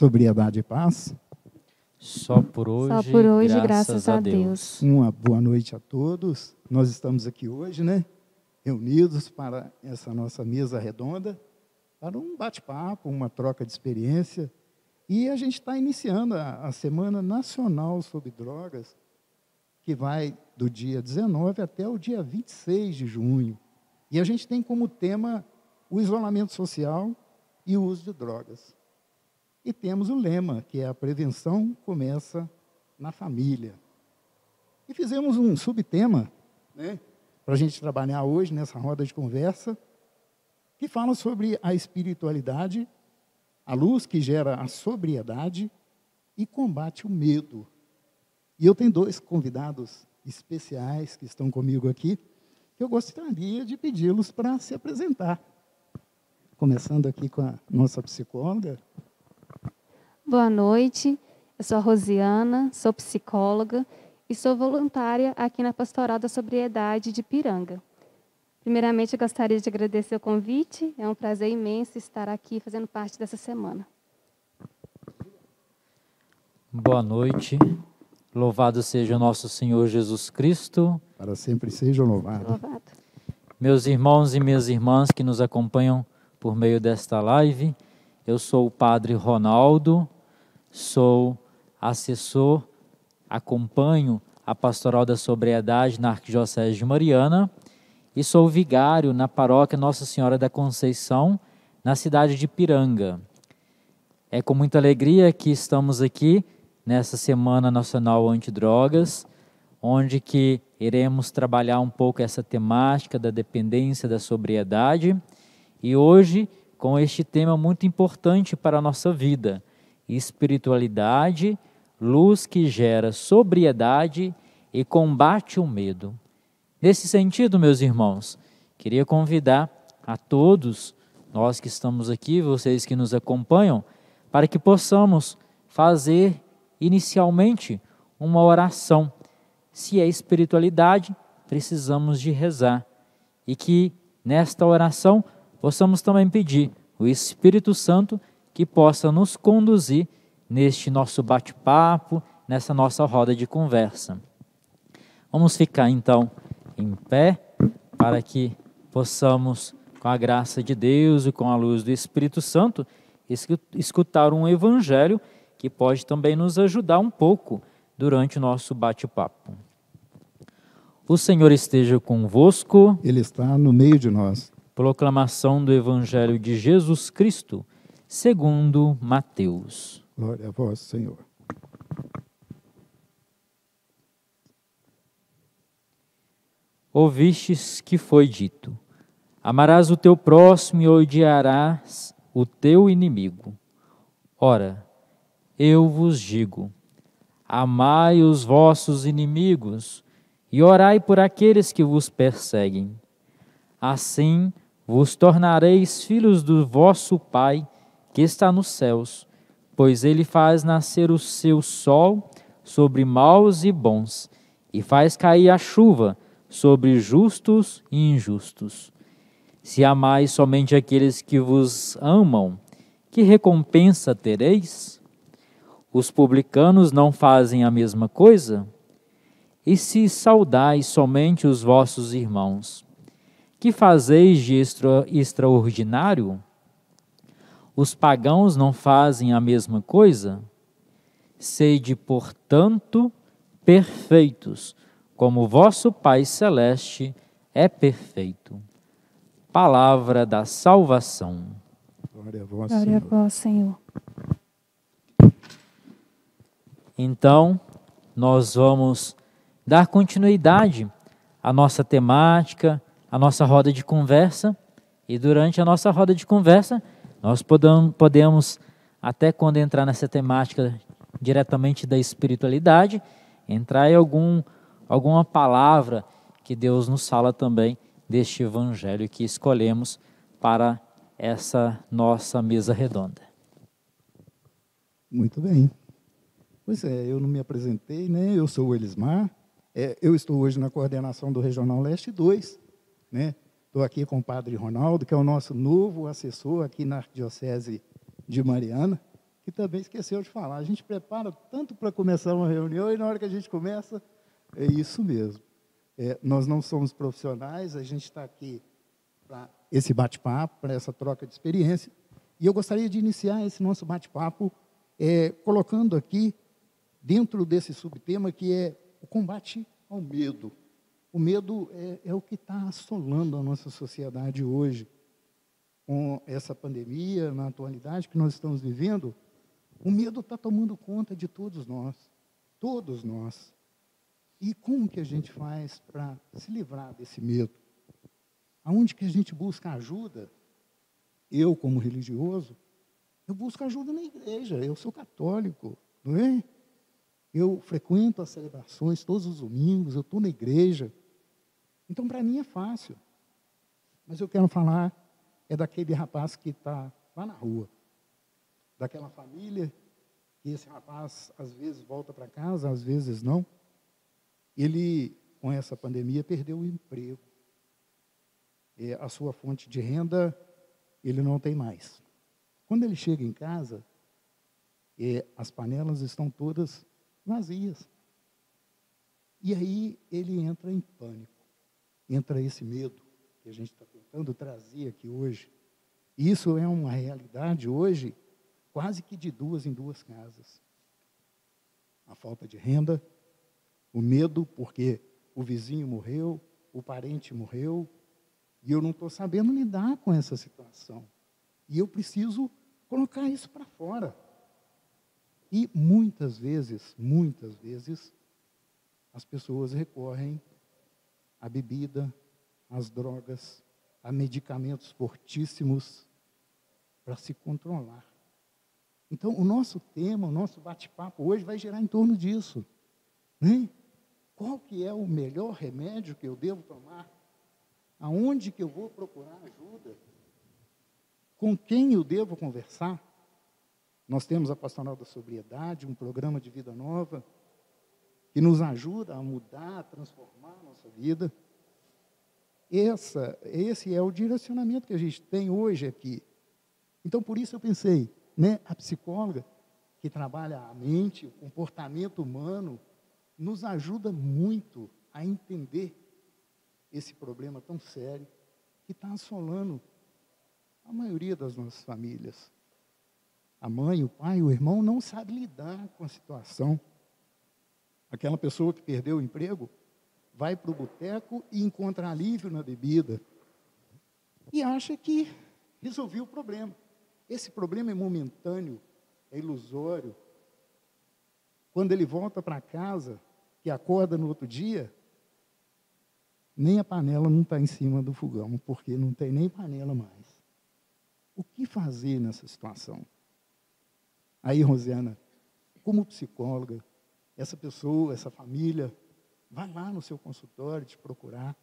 Sobriedade e paz. Só por hoje, graças a Deus. Uma boa noite a todos. Nós estamos aqui hoje, reunidos para essa nossa mesa redonda, para um bate-papo, uma troca de experiência. E a gente está iniciando a Semana Nacional sobre Drogas, que vai do dia 19 até o dia 26 de junho. E a gente tem como tema o isolamento social e o uso de drogas. E temos o lema, que é a prevenção começa na família. E fizemos um subtema, para a gente trabalhar hoje nessa roda de conversa, que fala sobre a espiritualidade, a luz que gera a sobriedade e combate o medo. E eu tenho dois convidados especiais que estão comigo aqui, que eu gostaria de pedi-los para se apresentar. Começando aqui com a nossa psicóloga. Boa noite, eu sou a Rosiana, sou psicóloga e sou voluntária aqui na Pastoral da Sobriedade de Piranga. Primeiramente, eu gostaria de agradecer o convite, é um prazer imenso estar aqui fazendo parte dessa semana. Boa noite, louvado seja o nosso Senhor Jesus Cristo. Para sempre seja louvado. Meus irmãos e minhas irmãs que nos acompanham por meio desta live, eu sou o Padre Ronaldo, sou assessor, acompanho a Pastoral da Sobriedade na Arquidiocese de Mariana e sou vigário na paróquia Nossa Senhora da Conceição, na cidade de Piranga. É com muita alegria que estamos aqui nessa Semana Nacional Antidrogas, onde que iremos trabalhar um pouco essa temática da dependência da sobriedade e hoje com este tema muito importante para a nossa vida, espiritualidade, luz que gera sobriedade e combate o medo. Nesse sentido, meus irmãos, queria convidar a todos, nós que estamos aqui, vocês que nos acompanham, para que possamos fazer inicialmente uma oração. Se é espiritualidade, precisamos de rezar. E que nesta oração possamos também pedir o Espírito Santo que possa nos conduzir neste nosso bate-papo, nessa nossa roda de conversa. Vamos ficar então em pé para que possamos, com a graça de Deus e com a luz do Espírito Santo, escutar um evangelho que pode também nos ajudar um pouco durante o nosso bate-papo. O Senhor esteja convosco. Ele está no meio de nós. Proclamação do Evangelho de Jesus Cristo, segundo Mateus. Glória a vós, Senhor. Ouvistes que foi dito: amarás o teu próximo e odiarás o teu inimigo. Ora, eu vos digo: amai os vossos inimigos e orai por aqueles que vos perseguem. Assim vos tornareis filhos do vosso Pai que está nos céus, pois ele faz nascer o seu sol sobre maus e bons, e faz cair a chuva sobre justos e injustos. Se amais somente aqueles que vos amam, que recompensa tereis? Os publicanos não fazem a mesma coisa? E se saudais somente os vossos irmãos, que fazeis de extraordinário? Os pagãos não fazem a mesma coisa? Sede, portanto, perfeitos, como vosso Pai Celeste é perfeito. Palavra da salvação. Glória a vós, Glória Senhor. a vós, Senhor. Então, nós vamos dar continuidade à nossa temática, à nossa roda de conversa, e durante a nossa roda de conversa, nós podemos, até quando entrar nessa temática diretamente da espiritualidade, entrar em alguma palavra que Deus nos fala também deste evangelho que escolhemos para essa nossa mesa redonda. Muito bem. Pois é, eu não me apresentei, Eu sou o Elismar. Eu estou hoje na coordenação do Regional Leste 2, Estou aqui com o Padre Ronaldo, que é o nosso novo assessor aqui na Arquidiocese de Mariana, que que também esqueceu de falar. A gente prepara tanto para começar uma reunião e na hora que a gente começa, é isso mesmo. Nós não somos profissionais, a gente está aqui para esse bate-papo, para essa troca de experiência. E eu gostaria de iniciar esse nosso bate-papo colocando aqui, dentro desse subtema, que é o combate ao medo. O medo é o que está assolando a nossa sociedade hoje. Com essa pandemia, na atualidade que nós estamos vivendo, o medo está tomando conta de todos nós. Todos nós. E como que a gente faz para se livrar desse medo? Aonde que a gente busca ajuda? Eu, como religioso, eu busco ajuda na igreja. Eu sou católico, não é? Eu frequento as celebrações todos os domingos, eu estou na igreja. Então, para mim é fácil. Mas eu quero falar daquele rapaz que está lá na rua. Daquela família, que esse rapaz, às vezes, volta para casa, às vezes não. Ele, com essa pandemia, perdeu o emprego. A sua fonte de renda, ele não tem mais. Quando ele chega em casa, as panelas estão todas vazias. E aí ele entra em pânico. Entra esse medo que a gente está tentando trazer aqui hoje. Isso é uma realidade hoje, quase que de 2 em 2 casas. A falta de renda, o medo porque o vizinho morreu, o parente morreu, e eu não estou sabendo lidar com essa situação. E eu preciso colocar isso para fora. E muitas vezes, as pessoas recorrem à bebida, às drogas, a medicamentos fortíssimos para se controlar. Então, o nosso tema, o nosso bate-papo hoje vai girar em torno disso. Né? Qual que é o melhor remédio que eu devo tomar? Aonde que eu vou procurar ajuda? Com quem eu devo conversar? Nós temos a Pastoral da Sobriedade, um programa de vida nova, que nos ajuda a mudar, a transformar a nossa vida. Esse é o direcionamento que a gente tem hoje aqui. Então, por isso eu pensei, né, a psicóloga, que trabalha a mente, o comportamento humano, nos ajuda muito a entender esse problema tão sério que está assolando a maioria das nossas famílias. A mãe, o pai, o irmão não sabe lidar com a situação. Aquela pessoa que perdeu o emprego vai para o boteco e encontra alívio na bebida e acha que resolveu o problema. Esse problema é momentâneo, é ilusório. Quando ele volta para casa, que acorda no outro dia, nem a panela não está em cima do fogão, porque não tem nem panela mais. O que fazer nessa situação? Aí, Rosiana, como psicóloga, essa pessoa, essa família, vai lá no seu consultório te procurar.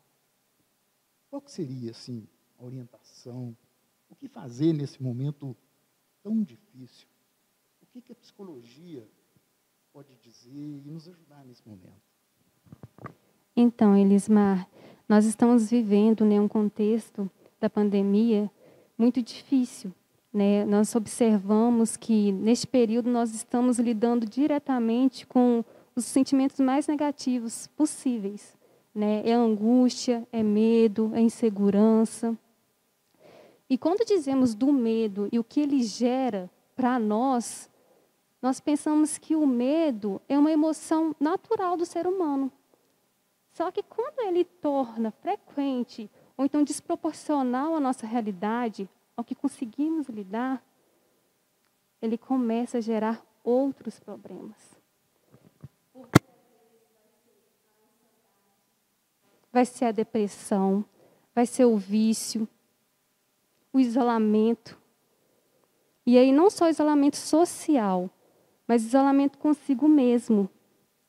Qual que seria, assim, a orientação? O que fazer nesse momento tão difícil? O que a psicologia pode dizer e nos ajudar nesse momento? Então, Elismar, nós estamos vivendo, né, um contexto da pandemia muito difícil. Né? Nós observamos que, neste período, nós estamos lidando diretamente com os sentimentos mais negativos possíveis. Né? É angústia, é medo, é insegurança. E quando dizemos do medo e o que ele gera para nós, nós pensamos que o medo é uma emoção natural do ser humano. Só que quando ele torna frequente ou então desproporcional à nossa realidade, ao que conseguimos lidar, ele começa a gerar outros problemas. Vai ser a depressão, vai ser o vício, o isolamento. E aí não só isolamento social, mas isolamento consigo mesmo.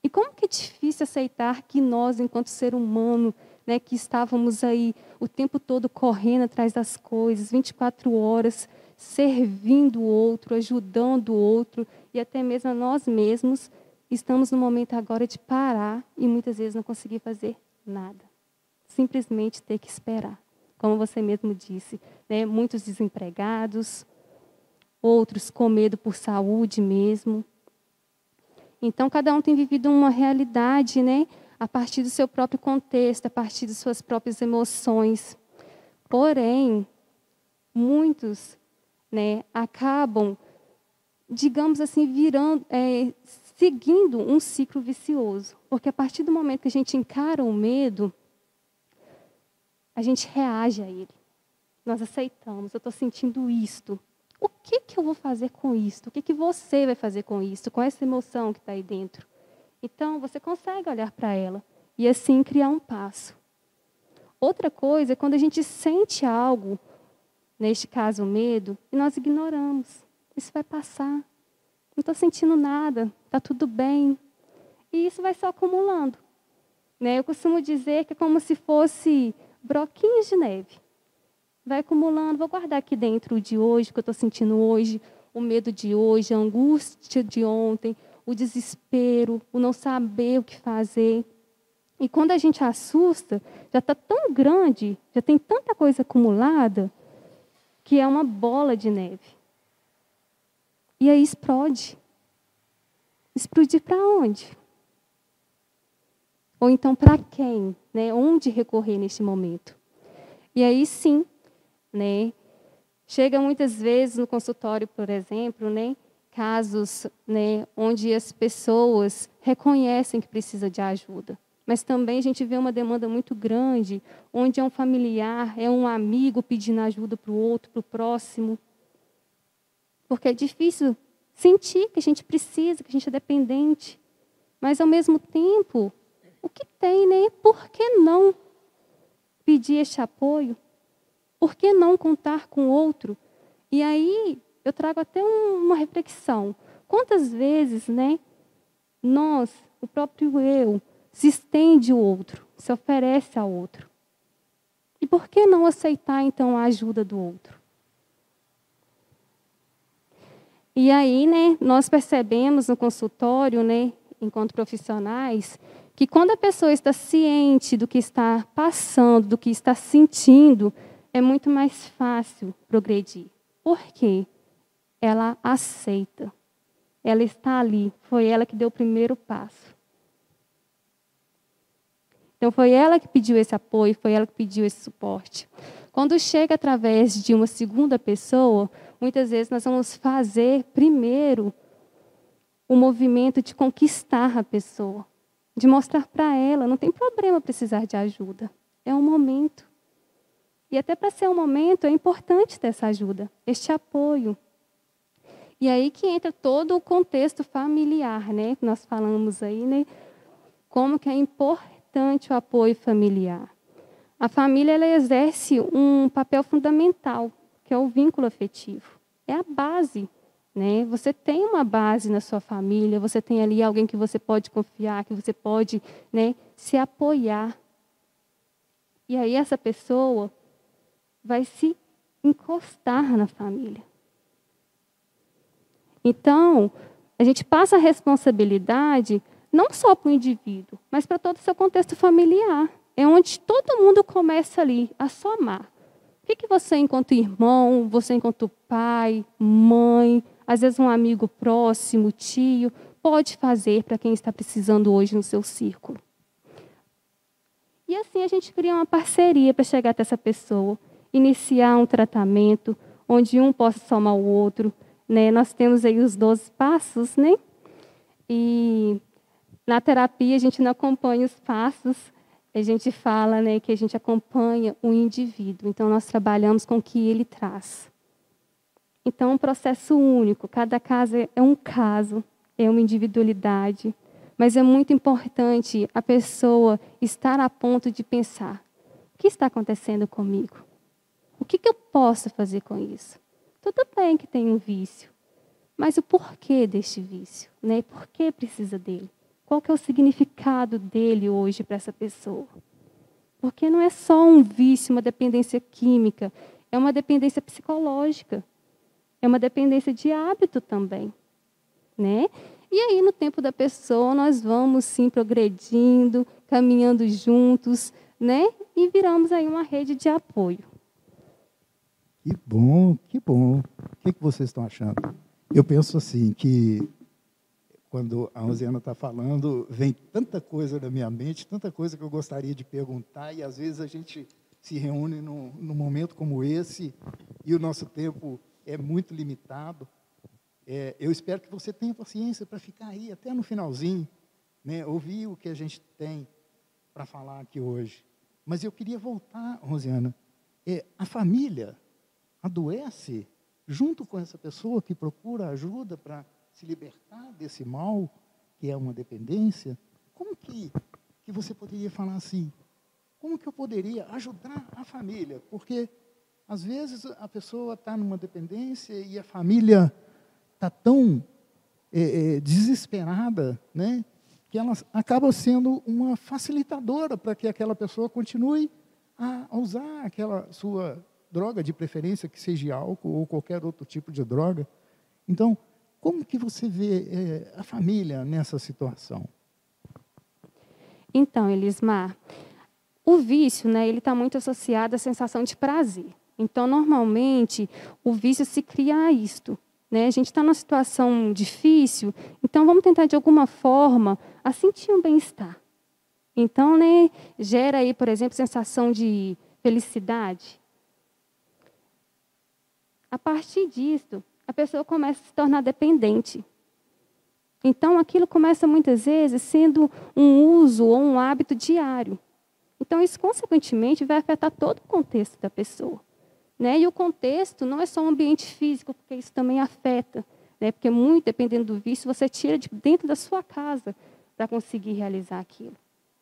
E como que é difícil aceitar que nós, enquanto ser humano, né, que estávamos aí o tempo todo correndo atrás das coisas, 24 horas, servindo o outro, ajudando o outro, e até mesmo a nós mesmos, estamos no momento agora de parar e muitas vezes não conseguir fazer nada. Simplesmente ter que esperar. Como você mesmo disse, né, muitos desempregados, outros com medo por saúde mesmo. Então, cada um tem vivido uma realidade, né, a partir do seu próprio contexto, a partir de suas próprias emoções. Porém, muitos, né, acabam, digamos assim, seguindo um ciclo vicioso. Porque a partir do momento que a gente encara o medo, a gente reage a ele. Nós aceitamos, eu estou sentindo isto. O que eu vou fazer com isto? O que você vai fazer com isso? Com essa emoção que está aí dentro? Então, você consegue olhar para ela e assim criar um passo. Outra coisa é quando a gente sente algo, neste caso o medo, e nós ignoramos. Isso vai passar. Não estou sentindo nada, está tudo bem. E isso vai só acumulando. Né? Eu costumo dizer que é como se fosse broquinhos de neve. Vai acumulando, vou guardar aqui dentro o de hoje, o que eu estou sentindo hoje, o medo de hoje, a angústia de ontem, o desespero, o não saber o que fazer. E quando a gente assusta, já está tão grande, já tem tanta coisa acumulada, que é uma bola de neve. E aí explode. Explodir para onde? Ou então para quem? Né? Onde recorrer neste momento? E aí sim, né? Chega muitas vezes no consultório, por exemplo, né? Casos, né, onde as pessoas reconhecem que precisa de ajuda. Mas também a gente vê uma demanda muito grande, onde é um familiar, é um amigo pedindo ajuda para o outro, para o próximo. Porque é difícil sentir que a gente precisa, que a gente é dependente. Mas, ao mesmo tempo, o que tem, né? Por que não pedir este apoio? Por que não contar com o outro? E aí, eu trago até uma reflexão. Quantas vezes, né, nós, o próprio eu, se estende ao outro, se oferece ao outro? E por que não aceitar, então, a ajuda do outro? E aí, né, nós percebemos no consultório, né, enquanto profissionais, que quando a pessoa está ciente do que está passando, do que está sentindo, é muito mais fácil progredir. Por quê? Ela aceita. Ela está ali. Foi ela que deu o primeiro passo. Então, foi ela que pediu esse apoio, foi ela que pediu esse suporte. Quando chega através de uma segunda pessoa, muitas vezes nós vamos fazer primeiro o movimento de conquistar a pessoa, de mostrar para ela, não tem problema precisar de ajuda. É um momento. E até para ser um momento, é importante ter essa ajuda, este apoio. E aí que entra todo o contexto familiar, né? Nós falamos aí, né? Como que é importante o apoio familiar. A família, ela exerce um papel fundamental, que é o vínculo afetivo. É a base, né? Você tem uma base na sua família, você tem ali alguém que você pode confiar, que você pode, né, se apoiar. E aí essa pessoa vai se encostar na família. Então, a gente passa a responsabilidade não só para o indivíduo, mas para todo o seu contexto familiar. É onde todo mundo começa ali a somar. O que você, enquanto irmão, você, enquanto pai, mãe, às vezes um amigo próximo, tio, pode fazer para quem está precisando hoje no seu círculo? E assim a gente cria uma parceria para chegar até essa pessoa, iniciar um tratamento onde um possa somar o outro, né? Nós temos aí os 12 passos, né? E na terapia a gente não acompanha os passos, a gente fala, né, que a gente acompanha o indivíduo. Então nós trabalhamos com o que ele traz. Então, um processo único, cada caso é um caso, é uma individualidade, mas é muito importante a pessoa estar a ponto de pensar: o que está acontecendo comigo? O que eu posso fazer com isso? Tudo bem que tem um vício, mas o porquê deste vício? Né? Por que precisa dele? Qual que é o significado dele hoje para essa pessoa? Porque não é só um vício, uma dependência química, é uma dependência psicológica. É uma dependência de hábito também, né? E aí, no tempo da pessoa, nós vamos, sim, progredindo, caminhando juntos, né? E viramos aí uma rede de apoio. Que bom, que bom. O que vocês estão achando? Eu penso assim, que quando a Rosiana está falando, vem tanta coisa na minha mente, tanta coisa que eu gostaria de perguntar, e às vezes a gente se reúne num momento como esse, e o nosso tempo é muito limitado. Eu espero que você tenha paciência para ficar aí até no finalzinho, né, ouvir o que a gente tem para falar aqui hoje. Mas eu queria voltar, Rosiana, a família adoece junto com essa pessoa que procura ajuda para se libertar desse mal, que é uma dependência. Como que você poderia falar assim? Como que eu poderia ajudar a família? Porque, às vezes, a pessoa está numa dependência e a família está tão desesperada, né, que ela acaba sendo uma facilitadora para que aquela pessoa continue a usar aquela sua droga de preferência, que seja álcool ou qualquer outro tipo de droga. Então, como que você vê a família nessa situação? Então, Elismar, o vício, né, ele está muito associado à sensação de prazer. Então, normalmente, o vício se cria a isto. Né? A gente está numa situação difícil, então vamos tentar, de alguma forma, a sentir um bem-estar. Então, né, gera aí, por exemplo, sensação de felicidade. A partir disso, a pessoa começa a se tornar dependente. Então, aquilo começa, muitas vezes, sendo um uso ou um hábito diário. Então, isso, consequentemente, vai afetar todo o contexto da pessoa. Né? E o contexto não é só o ambiente físico, porque isso também afeta. Né? Porque, muito dependendo do vício, você tira de dentro da sua casa para conseguir realizar aquilo.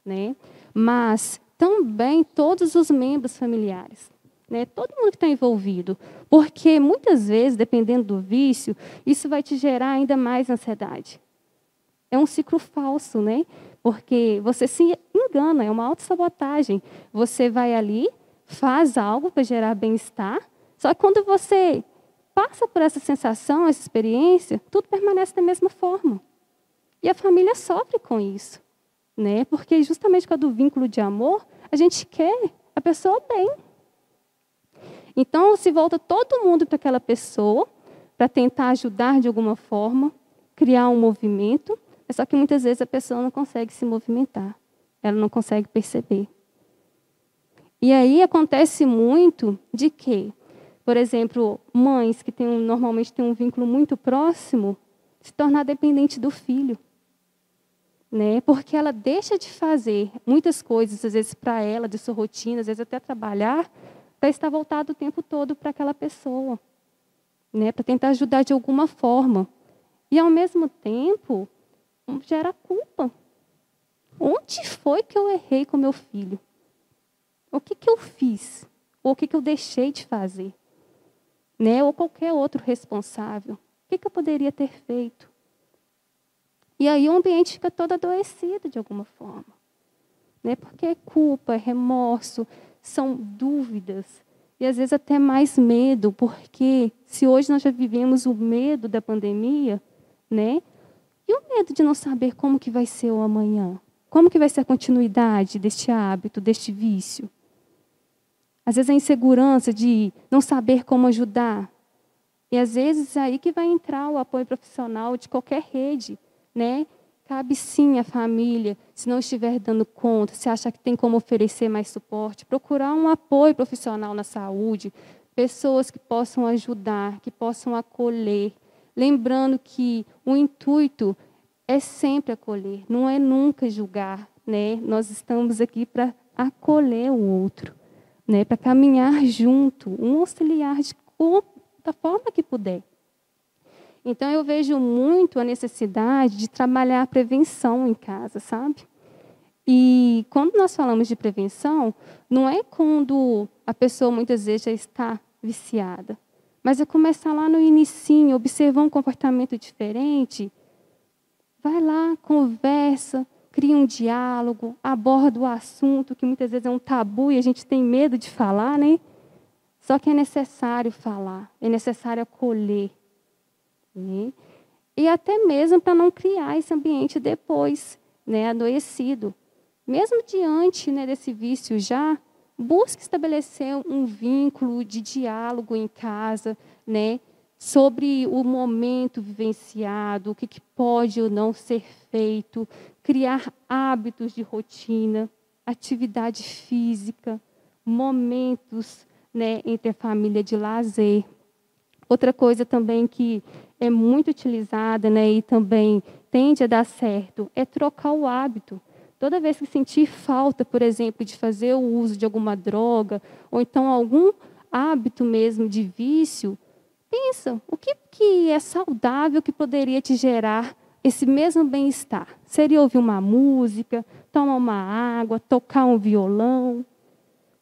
Né? Mas também todos os membros familiares. Né? Todo mundo que está envolvido. Porque, muitas vezes, dependendo do vício, isso vai te gerar ainda mais ansiedade. É um ciclo falso, né? Porque você se engana, é uma autossabotagem. Você vai ali, faz algo para gerar bem-estar, só que quando você passa por essa sensação, essa experiência, tudo permanece da mesma forma. E a família sofre com isso, né? Porque justamente com o vínculo de amor, a gente quer a pessoa bem. Então, se volta todo mundo para aquela pessoa, para tentar ajudar de alguma forma, criar um movimento, só que muitas vezes a pessoa não consegue se movimentar, ela não consegue perceber. E aí acontece muito de que, por exemplo, mães que normalmente têm um vínculo muito próximo, se tornar dependente do filho. Né? Porque ela deixa de fazer muitas coisas, às vezes para ela, de sua rotina, às vezes até trabalhar, para estar voltado o tempo todo para aquela pessoa. Né? Para tentar ajudar de alguma forma. E, ao mesmo tempo, gera culpa. Onde foi que eu errei com meu filho? O que eu fiz? Ou o que eu deixei de fazer? Né? Ou qualquer outro responsável. O que eu poderia ter feito? E aí o ambiente fica todo adoecido de alguma forma. Né? Porque é culpa, é remorso, são dúvidas. E às vezes até mais medo, porque se hoje nós já vivemos o medo da pandemia, né? E o medo de não saber como que vai ser o amanhã? Como que vai ser a continuidade deste hábito, deste vício? Às vezes a insegurança de não saber como ajudar. E às vezes é aí que vai entrar o apoio profissional de qualquer rede. Né? Cabe sim à família, se não estiver dando conta, se acha que tem como oferecer mais suporte, procurar um apoio profissional na saúde, pessoas que possam ajudar, que possam acolher. Lembrando que o intuito é sempre acolher, não é nunca julgar. Né? Nós estamos aqui para acolher o outro, né? Para caminhar junto, um auxiliar da forma que puder. Então, eu vejo muito a necessidade de trabalhar a prevenção em casa, sabe? E quando nós falamos de prevenção, não é quando a pessoa muitas vezes já está viciada, mas é começar lá no inicinho, observar um comportamento diferente. Vai lá, conversa, cria um diálogo, aborda o assunto, que muitas vezes é um tabu e a gente tem medo de falar, né? Só que é necessário falar, é necessário acolher. Né? E até mesmo para não criar esse ambiente depois, né, adoecido. Mesmo diante, né, desse vício já, busque estabelecer um vínculo de diálogo em casa, né, sobre o momento vivenciado, o que pode ou não ser feito, criar hábitos de rotina, atividade física, momentos, né, entre a família de lazer. Outra coisa também que é muito utilizada, né, e também tende a dar certo é trocar o hábito. Toda vez que sentir falta, por exemplo, de fazer o uso de alguma droga, ou então algum hábito mesmo de vício, pensa, o que é saudável que poderia te gerar esse mesmo bem-estar? Seria ouvir uma música, tomar uma água, tocar um violão?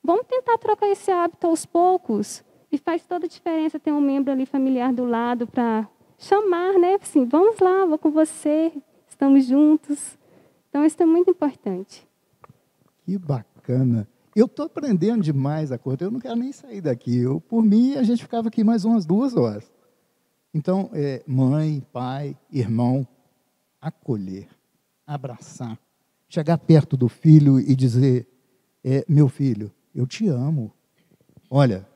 Vamos tentar trocar esse hábito aos poucos. E faz toda a diferença ter um membro ali familiar do lado para chamar, né? Assim, vamos lá, vou com você, estamos juntos. Então, isso é muito importante. Que bacana. Eu estou aprendendo demais a coisa, eu não quero nem sair daqui. Por mim, a gente ficava aqui mais umas 2 horas. Então, mãe, pai, irmão, acolher, abraçar, chegar perto do filho e dizer, meu filho, eu te amo. Olha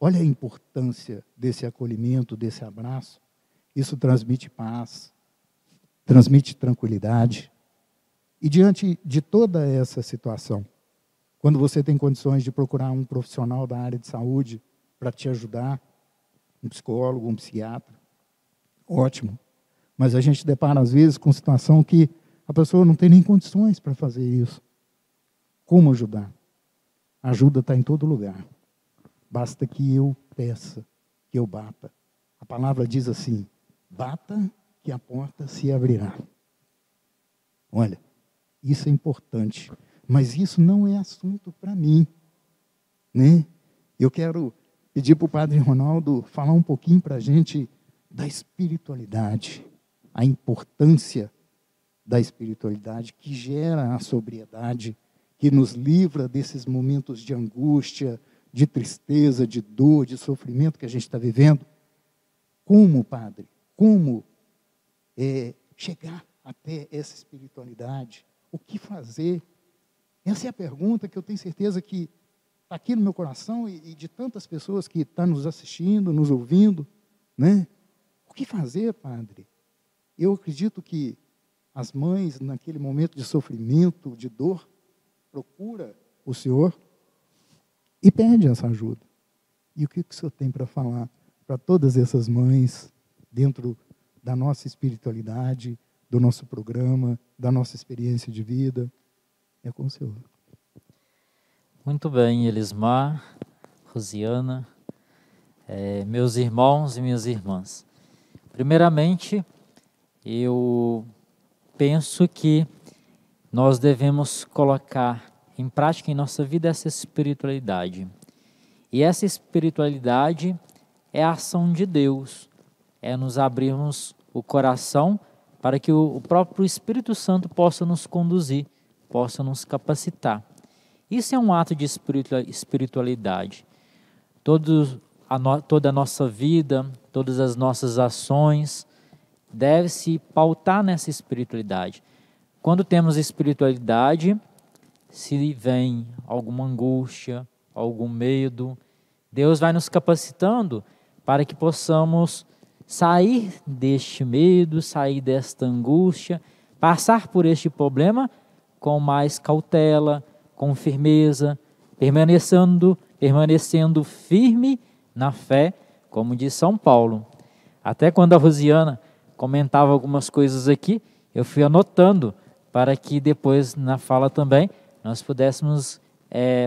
a importância desse acolhimento, desse abraço. Isso transmite paz, transmite tranquilidade. E diante de toda essa situação, quando você tem condições de procurar um profissional da área de saúde para te ajudar, um psicólogo, um psiquiatra, ótimo. Mas a gente depara, às vezes, com situação que a pessoa não tem nem condições para fazer isso. Como ajudar? A ajuda está em todo lugar. Basta que eu peça, que eu bata. A palavra diz assim, bata que a porta se abrirá. Olha, isso é importante, mas isso não é assunto para mim, né? Eu quero pedir para o Padre Ronaldo falar um pouquinho para a gente da espiritualidade, a importância da espiritualidade que gera a sobriedade, que nos livra desses momentos de angústia, de tristeza, de dor, de sofrimento que a gente está vivendo. Como, Padre? Como chegar até essa espiritualidade? O que fazer? Essa é a pergunta que eu tenho certeza que está aqui no meu coração e de tantas pessoas que estão nos assistindo, nos ouvindo, né? O que fazer, Padre? Eu acredito que as mães, naquele momento de sofrimento, de dor, procura o Senhor e pede essa ajuda. E o que o Senhor tem para falar para todas essas mães, dentro da nossa espiritualidade, do nosso programa, da nossa experiência de vida? É com o Senhor. Muito bem, Elismar, Rosiana, meus irmãos e minhas irmãs. Primeiramente, eu penso que nós devemos colocar em prática em nossa vida essa espiritualidade. E essa espiritualidade é a ação de Deus, é nos abrirmos o coração para que o próprio Espírito Santo possa nos conduzir, possa nos capacitar. Isso é um ato de espiritualidade. Toda a nossa vida, todas as nossas ações devem se pautar nessa espiritualidade. Quando temos espiritualidade, se vem alguma angústia, algum medo, Deus vai nos capacitando para que possamos sair deste medo, sair desta angústia, passar por este problema com mais cautela, com firmeza, permanecendo firme na fé, como diz São Paulo. Até quando a Rosiana comentava algumas coisas aqui, eu fui anotando para que depois na fala também nós pudéssemos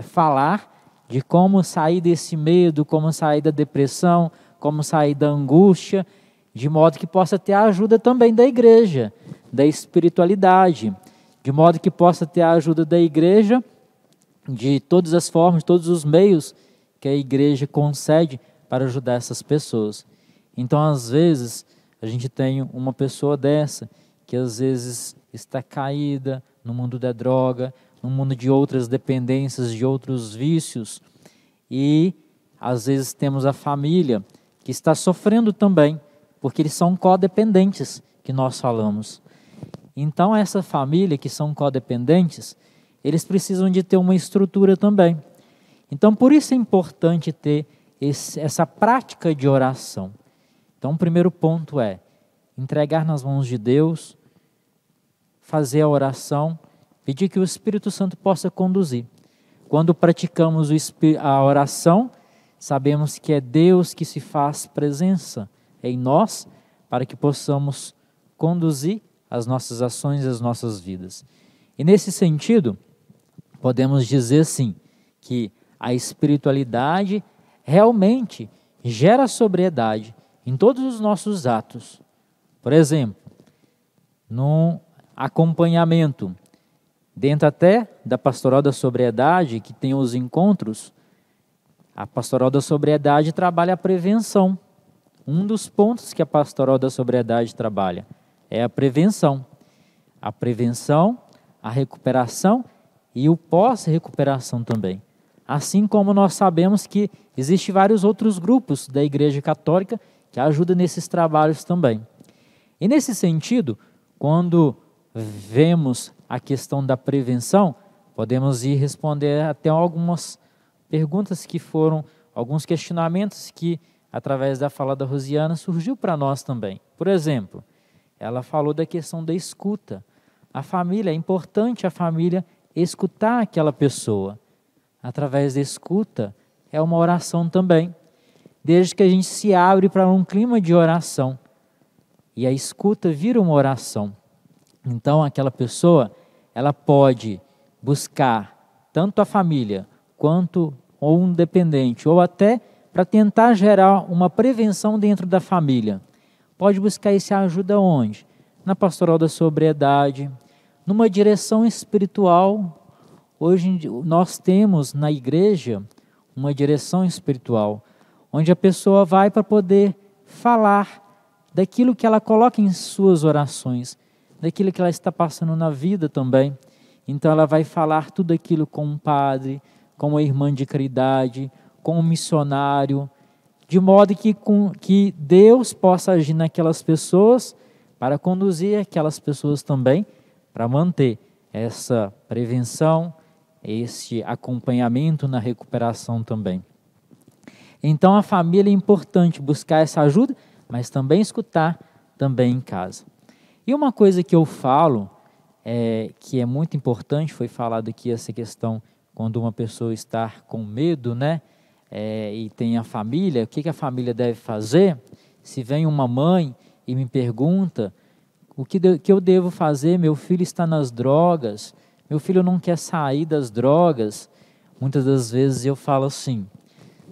falar de como sair desse medo, como sair da depressão, como sair da angústia, de modo que possa ter a ajuda também da igreja, da espiritualidade, de modo que possa ter a ajuda da igreja de todas as formas, de todos os meios que a igreja concede para ajudar essas pessoas. Então, às vezes, a gente tem uma pessoa dessa, que às vezes está caída no mundo da droga, no mundo de outras dependências, de outros vícios, e às vezes temos a família que está sofrendo também, porque eles são codependentes, que nós falamos. Então, essa família que são codependentes, eles precisam de ter uma estrutura também. Então, por isso é importante ter essa prática de oração. Então, o primeiro ponto é entregar nas mãos de Deus, fazer a oração, pedir que o Espírito Santo possa conduzir. Quando praticamos a oração, sabemos que é Deus que se faz presença em nós para que possamos conduzir as nossas ações e as nossas vidas. E nesse sentido, podemos dizer sim, que a espiritualidade realmente gera sobriedade em todos os nossos atos. Por exemplo, no acompanhamento, dentro até da Pastoral da Sobriedade, que tem os encontros, a Pastoral da Sobriedade trabalha a prevenção. Um dos pontos que a Pastoral da Sobriedade trabalha é a prevenção. A prevenção, a recuperação e o pós-recuperação também. Assim como nós sabemos que existem vários outros grupos da Igreja Católica que ajudam nesses trabalhos também. E nesse sentido, quando vemos a questão da prevenção, podemos ir responder até algumas perguntas que foram, alguns questionamentos que, através da fala da Rosiana, surgiu para nós também. Por exemplo, ela falou da questão da escuta. A família, é importante a família escutar aquela pessoa. Através da escuta, é uma oração também. Desde que a gente se abre para um clima de oração. E a escuta vira uma oração. Então, aquela pessoa, ela pode buscar tanto a família, quanto ou um dependente, ou até para tentar gerar uma prevenção dentro da família. Pode buscar essa ajuda onde? Na Pastoral da Sobriedade, numa direção espiritual. Hoje nós temos na igreja uma direção espiritual, onde a pessoa vai para poder falar daquilo que ela coloca em suas orações, daquilo que ela está passando na vida também. Então ela vai falar tudo aquilo com um padre, com uma irmã de caridade, com um missionário, de modo que Deus possa agir naquelas pessoas para conduzir aquelas pessoas também, para manter essa prevenção, esse acompanhamento na recuperação também. Então a família é importante buscar essa ajuda, mas também escutar também em casa. E uma coisa que eu falo, que é muito importante, foi falado aqui essa questão, quando uma pessoa está com medo, né? E tem a família, o que a família deve fazer? Se vem uma mãe e me pergunta, o que eu devo fazer? Meu filho está nas drogas, meu filho não quer sair das drogas. Muitas das vezes eu falo assim,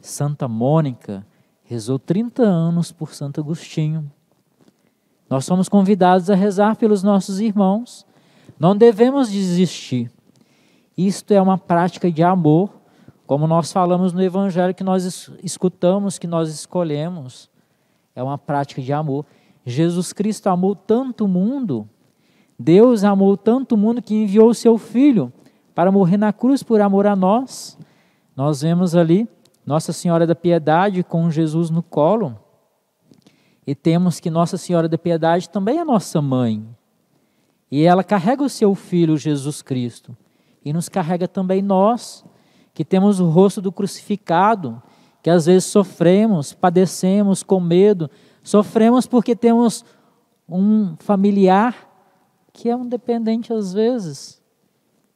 Santa Mônica rezou 30 anos por Santo Agostinho. Nós somos convidados a rezar pelos nossos irmãos. Não devemos desistir. Isto é uma prática de amor, como nós falamos no Evangelho que nós escutamos, que nós escolhemos. É uma prática de amor. Jesus Cristo amou tanto o mundo, Deus amou tanto o mundo que enviou o seu Filho para morrer na cruz por amor a nós. Nós vemos ali Nossa Senhora da Piedade com Jesus no colo. E temos que Nossa Senhora da Piedade também é nossa mãe. E ela carrega o seu Filho, Jesus Cristo. E nos carrega também nós, que temos o rosto do crucificado, que às vezes sofremos, padecemos com medo, sofremos porque temos um familiar que é um dependente às vezes,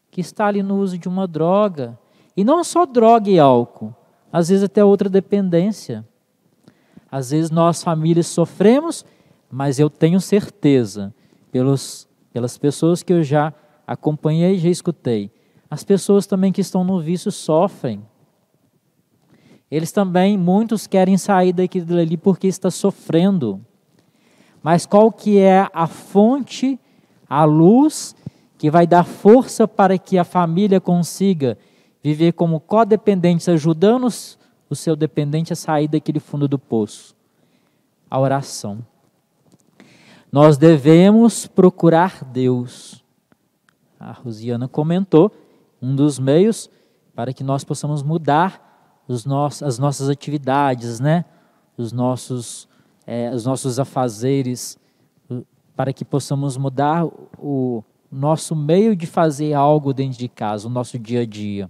que está ali no uso de uma droga. E não só droga e álcool, às vezes até outra dependência. Às vezes nós, famílias, sofremos, mas eu tenho certeza, pelas pessoas que eu já acompanhei e já escutei, as pessoas também que estão no vício sofrem. Eles também, muitos querem sair daquilo ali porque está sofrendo. Mas qual que é a fonte, a luz, que vai dar força para que a família consiga viver como codependentes, ajudando o seu dependente a sair daquele fundo do poço? A oração. Nós devemos procurar Deus. A Rosiana comentou, um dos meios para que nós possamos mudar as nossas atividades, né? Os nossos afazeres, para que possamos mudar o nosso meio de fazer algo dentro de casa, o nosso dia a dia.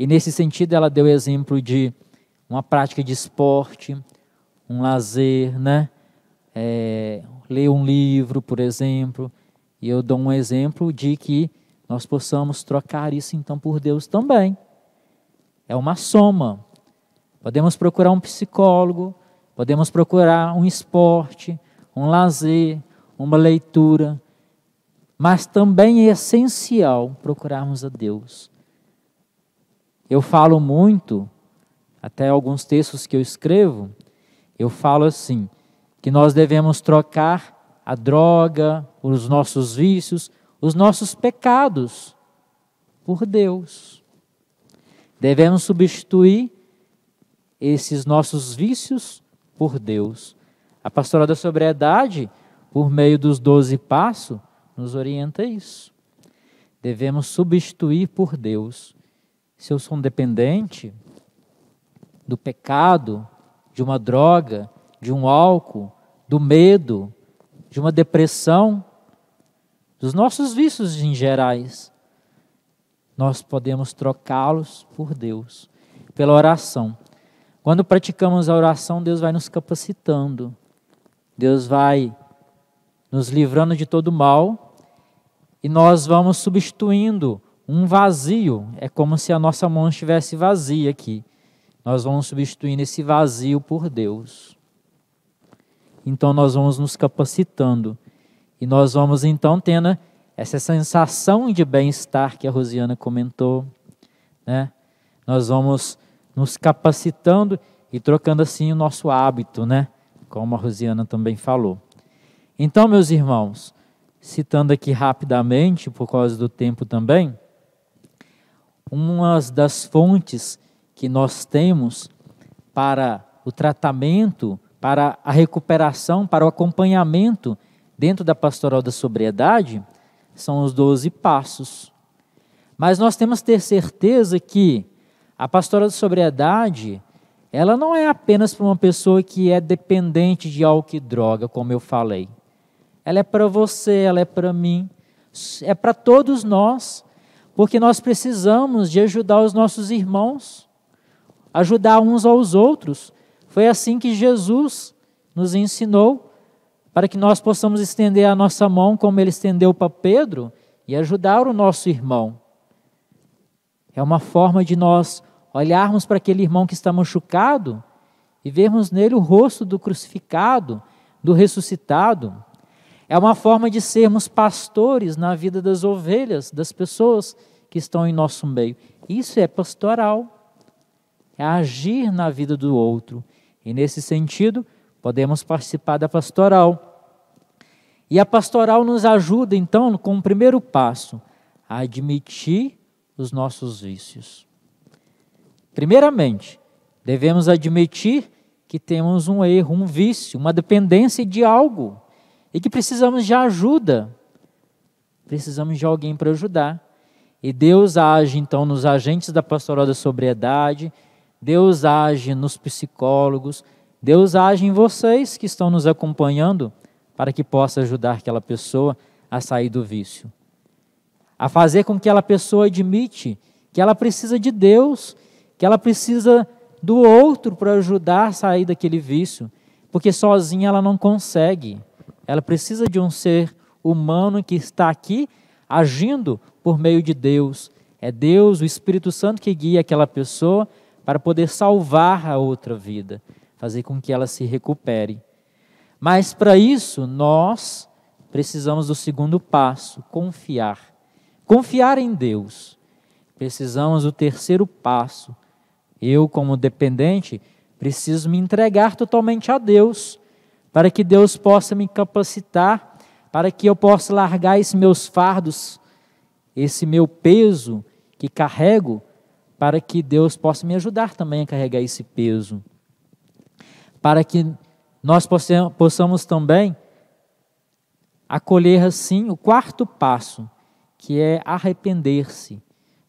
E nesse sentido ela deu exemplo de uma prática de esporte, um lazer, né? Ler um livro, por exemplo. E eu dou um exemplo de que nós possamos trocar isso então por Deus também. É uma soma. Podemos procurar um psicólogo, podemos procurar um esporte, um lazer, uma leitura, mas também é essencial procurarmos a Deus. Eu falo muito, até alguns textos que eu escrevo, eu falo assim, que nós devemos trocar a droga, os nossos vícios, os nossos pecados por Deus. Devemos substituir esses nossos vícios por Deus. A pastoral da sobriedade, por meio dos 12 passos, nos orienta a isso. Devemos substituir por Deus. Se eu sou um dependente do pecado, de uma droga, de um álcool, do medo, de uma depressão, dos nossos vícios em gerais, nós podemos trocá-los por Deus, pela oração. Quando praticamos a oração, Deus vai nos capacitando, Deus vai nos livrando de todo mal e nós vamos substituindo um vazio. É como se a nossa mão estivesse vazia aqui. Nós vamos substituindo esse vazio por Deus. Então nós vamos nos capacitando e nós vamos então tendo essa sensação de bem-estar que a Rosiana comentou, né? Nós vamos nos capacitando e trocando assim o nosso hábito, né? Como a Rosiana também falou. Então, meus irmãos, citando aqui rapidamente, por causa do tempo também, uma das fontes que nós temos para o tratamento, para a recuperação, para o acompanhamento dentro da pastoral da sobriedade, são os 12 passos. Mas nós temos que ter certeza que a pastoral da sobriedade, ela não é apenas para uma pessoa que é dependente de álcool e droga, como eu falei. Ela é para você, ela é para mim, é para todos nós, porque nós precisamos de ajudar os nossos irmãos, ajudar uns aos outros. Foi assim que Jesus nos ensinou, para que nós possamos estender a nossa mão, como Ele estendeu para Pedro, e ajudar o nosso irmão. É uma forma de nós olharmos para aquele irmão que está machucado e vermos nele o rosto do crucificado, do ressuscitado. É uma forma de sermos pastores na vida das ovelhas, das pessoas que estão em nosso meio. Isso é pastoral, é agir na vida do outro. E nesse sentido, podemos participar da pastoral. E a pastoral nos ajuda, então, com o primeiro passo, a admitir os nossos vícios. Primeiramente, devemos admitir que temos um erro, um vício, uma dependência de algo e que precisamos de ajuda. Precisamos de alguém para ajudar. E Deus age, então, nos agentes da pastoral da sobriedade, Deus age nos psicólogos, Deus age em vocês que estão nos acompanhando para que possa ajudar aquela pessoa a sair do vício. A fazer com que aquela pessoa admite que ela precisa de Deus, que ela precisa do outro para ajudar a sair daquele vício, porque sozinha ela não consegue. Ela precisa de um ser humano que está aqui agindo por meio de Deus. É Deus, o Espírito Santo, que guia aquela pessoa para poder salvar a outra vida, fazer com que ela se recupere. Mas para isso nós precisamos do segundo passo, confiar. Confiar em Deus. Precisamos do terceiro passo. Eu, como dependente, preciso me entregar totalmente a Deus, para que Deus possa me capacitar, para que eu possa largar esses meus fardos, esse meu peso que carrego, para que Deus possa me ajudar também a carregar esse peso. Para que nós possamos também acolher assim o quarto passo, que é arrepender-se.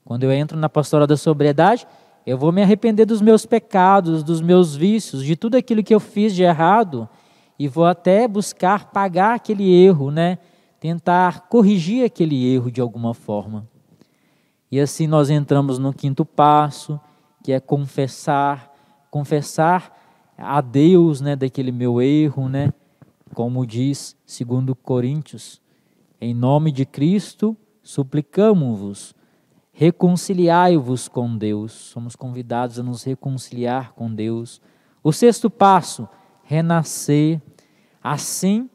Quando eu entro na pastoral da sobriedade, eu vou me arrepender dos meus pecados, dos meus vícios, de tudo aquilo que eu fiz de errado, e vou até buscar pagar aquele erro, né? Tentar corrigir aquele erro de alguma forma. E assim nós entramos no quinto passo, que é confessar a Deus, né, daquele meu erro, né? Como diz 2 Coríntios, em nome de Cristo, suplicamos-vos, reconciliai-vos com Deus. Somos convidados a nos reconciliar com Deus. O sexto passo, renascer. Assim,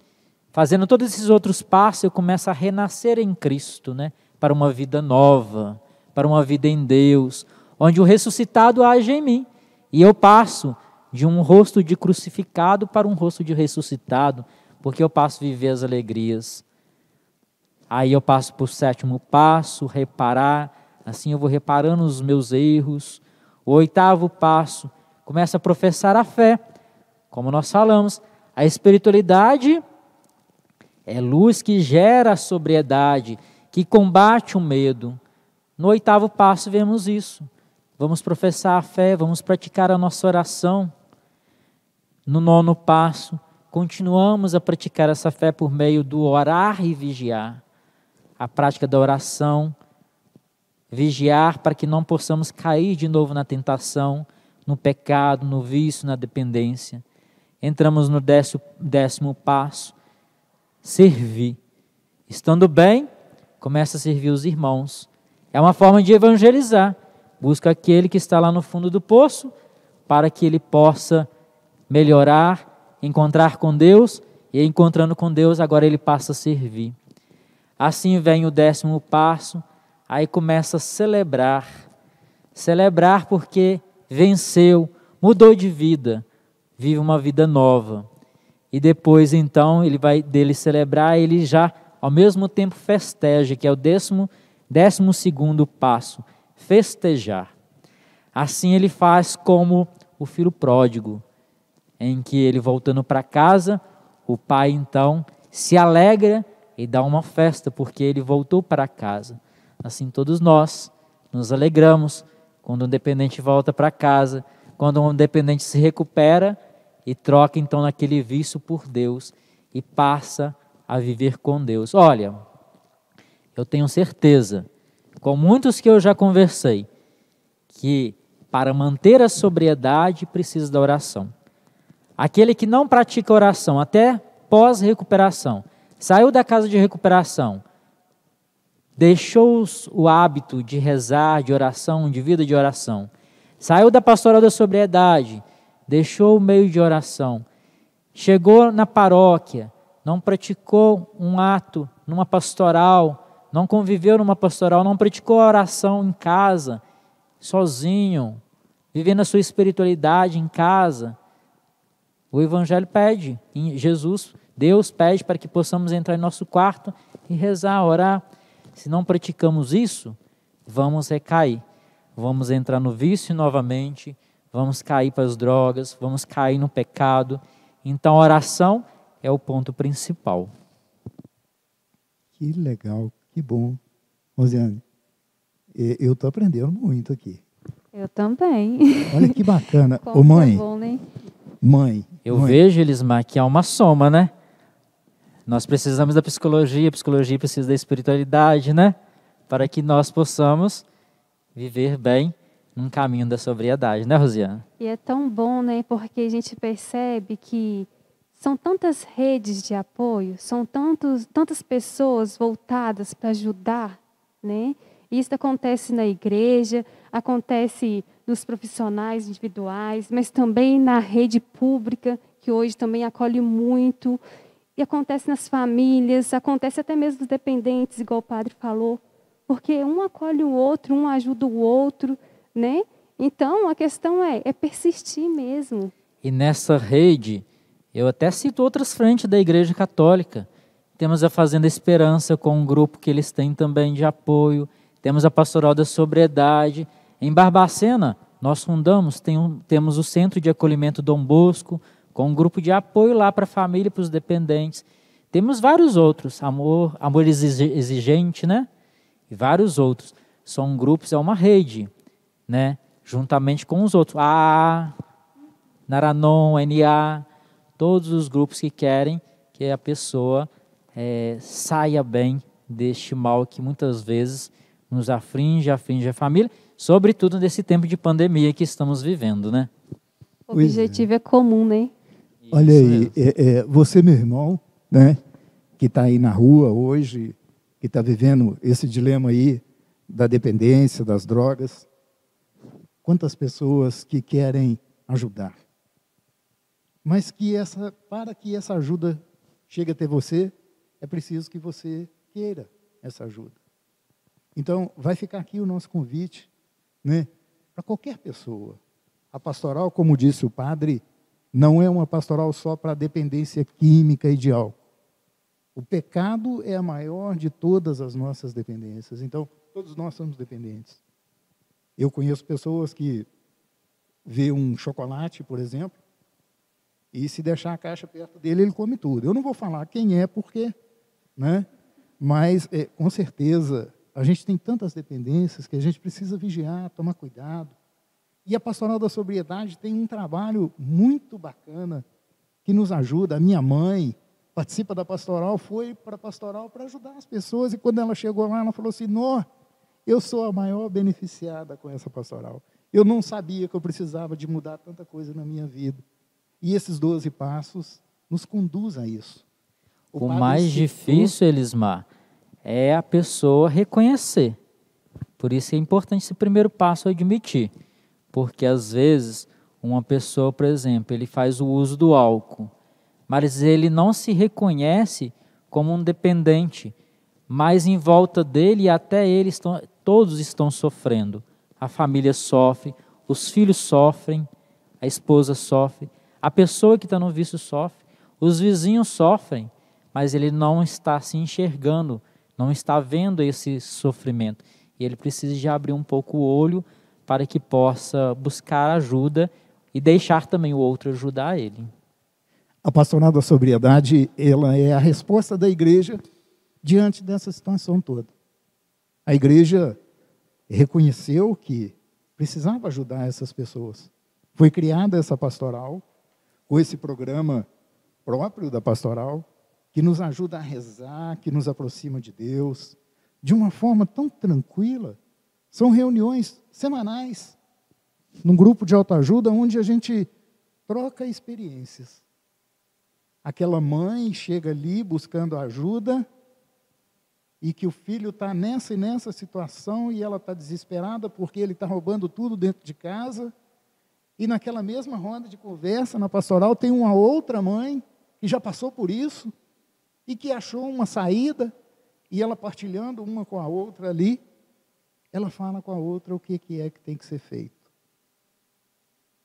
fazendo todos esses outros passos, eu começo a renascer em Cristo, né? Para uma vida nova, para uma vida em Deus, onde o ressuscitado age em mim. E eu passo de um rosto de crucificado para um rosto de ressuscitado, porque eu passo a viver as alegrias. Aí eu passo para o sétimo passo, reparar. Assim eu vou reparando os meus erros. O oitavo passo, começo a professar a fé. Como nós falamos, a espiritualidade é luz que gera a sobriedade, que combate o medo. No oitavo passo vemos isso. Vamos professar a fé, vamos praticar a nossa oração. No nono passo, continuamos a praticar essa fé por meio do orar e vigiar. A prática da oração, vigiar para que não possamos cair de novo na tentação, no pecado, no vício, na dependência. Entramos no décimo passo, servir. Estando bem, começa a servir os irmãos. É uma forma de evangelizar. Busca aquele que está lá no fundo do poço, para que ele possa melhorar, encontrar com Deus, e encontrando com Deus, agora ele passa a servir. Assim vem o décimo passo, aí começa a celebrar. Celebrar porque venceu, mudou de vida, vive uma vida nova. E depois, então, ele vai dele celebrar, ele já, ao mesmo tempo, festeja, que é o décimo segundo passo, festejar. Assim ele faz como o filho pródigo, em que ele voltando para casa, o pai, então, se alegra e dá uma festa, porque ele voltou para casa. Assim todos nós nos alegramos quando um dependente volta para casa, quando um dependente se recupera e troca então naquele vício por Deus e passa a viver com Deus. Olha, eu tenho certeza, com muitos que eu já conversei, que para manter a sobriedade precisa da oração. Aquele que não pratica oração até pós-recuperação, saiu da casa de recuperação, deixou o hábito de rezar, de oração, de vida de oração, saiu da pastoral da sobriedade, deixou o meio de oração, chegou na paróquia, não praticou um ato numa pastoral, não conviveu numa pastoral, não praticou a oração em casa, sozinho, vivendo a sua espiritualidade em casa. O Evangelho pede, Jesus, Deus pede para que possamos entrar em nosso quarto e rezar, orar. Se não praticamos isso, vamos recair, vamos entrar no vício novamente, vamos cair para as drogas, vamos cair no pecado. Então a oração é o ponto principal. Que legal, que bom. Rosiane, eu estou aprendendo muito aqui. Eu também. Olha que bacana. Como Ô mãe, é bom, né? mãe. Eu vejo, Elismar, que há uma soma, né? Nós precisamos da psicologia, a psicologia precisa da espiritualidade, né? Para que nós possamos viver bem num caminho da sobriedade, né, Rosiane? E é tão bom, né? Porque a gente percebe que são tantas redes de apoio, são tantas pessoas voltadas para ajudar, né? Isso acontece na igreja, acontece nos profissionais individuais, mas também na rede pública, que hoje também acolhe muito. E acontece nas famílias, acontece até mesmo nos dependentes, igual o padre falou. Porque um acolhe o outro, um ajuda o outro, né? Então, a questão é persistir mesmo. E nessa rede, eu até cito outras frentes da Igreja Católica. Temos a Fazenda Esperança, com um grupo que eles têm também de apoio. Temos a Pastoral da Sobriedade. Em Barbacena, nós fundamos, temos o Centro de Acolhimento Dom Bosco, com um grupo de apoio lá para a família, para os dependentes. Temos vários outros, Amor Exigente, né? E vários outros. São grupos, é uma rede, né? Juntamente com os outros. A Naranon, NA, todos os grupos que querem que a pessoa saia bem deste mal que muitas vezes nos aflige a família, sobretudo nesse tempo de pandemia que estamos vivendo, né? O objetivo é comum, né? Olha aí, você, meu irmão, né, que está aí na rua hoje, que está vivendo esse dilema aí da dependência, das drogas, quantas pessoas que querem ajudar, mas para que essa ajuda chegue até você, é preciso que você queira essa ajuda. Então, vai ficar aqui o nosso convite, né, para qualquer pessoa. A pastoral, como disse o padre, não é uma pastoral só para a dependência química e de álcool. O pecado é a maior de todas as nossas dependências. Então, todos nós somos dependentes. Eu conheço pessoas que vê um chocolate, por exemplo, e se deixar a caixa perto dele, ele come tudo. Eu não vou falar quem é, porque, né? Mas, com certeza, a gente tem tantas dependências que a gente precisa vigiar, tomar cuidado. E a Pastoral da Sobriedade tem um trabalho muito bacana que nos ajuda. A minha mãe participa da pastoral, foi para a pastoral para ajudar as pessoas, e quando ela chegou lá, ela falou assim: "Nó, eu sou a maior beneficiada com essa pastoral. Eu não sabia que eu precisava de mudar tanta coisa na minha vida." E esses 12 passos nos conduzem a isso. O mais difícil, Elismar, é a pessoa reconhecer. Por isso é importante esse primeiro passo, admitir. Porque, às vezes, uma pessoa, por exemplo, ele faz o uso do álcool, mas ele não se reconhece como um dependente, mas em volta dele, até ele, todos estão sofrendo. A família sofre, os filhos sofrem, a esposa sofre, a pessoa que está no vício sofre, os vizinhos sofrem, mas ele não está se enxergando, não está vendo esse sofrimento. E ele precisa de abrir um pouco o olho para que possa buscar ajuda e deixar também o outro ajudar ele. A Pastoral da Sobriedade, ela é a resposta da igreja diante dessa situação toda. A igreja reconheceu que precisava ajudar essas pessoas. Foi criada essa pastoral, com esse programa próprio da pastoral, que nos ajuda a rezar, que nos aproxima de Deus, de uma forma tão tranquila. São reuniões semanais, num grupo de autoajuda, onde a gente troca experiências. Aquela mãe chega ali buscando ajuda, e que o filho está nessa e nessa situação, e ela está desesperada porque ele está roubando tudo dentro de casa. E naquela mesma roda de conversa, na pastoral, tem uma outra mãe que já passou por isso, e que achou uma saída, e ela partilhando uma com a outra ali, ela fala com a outra o que é que tem que ser feito.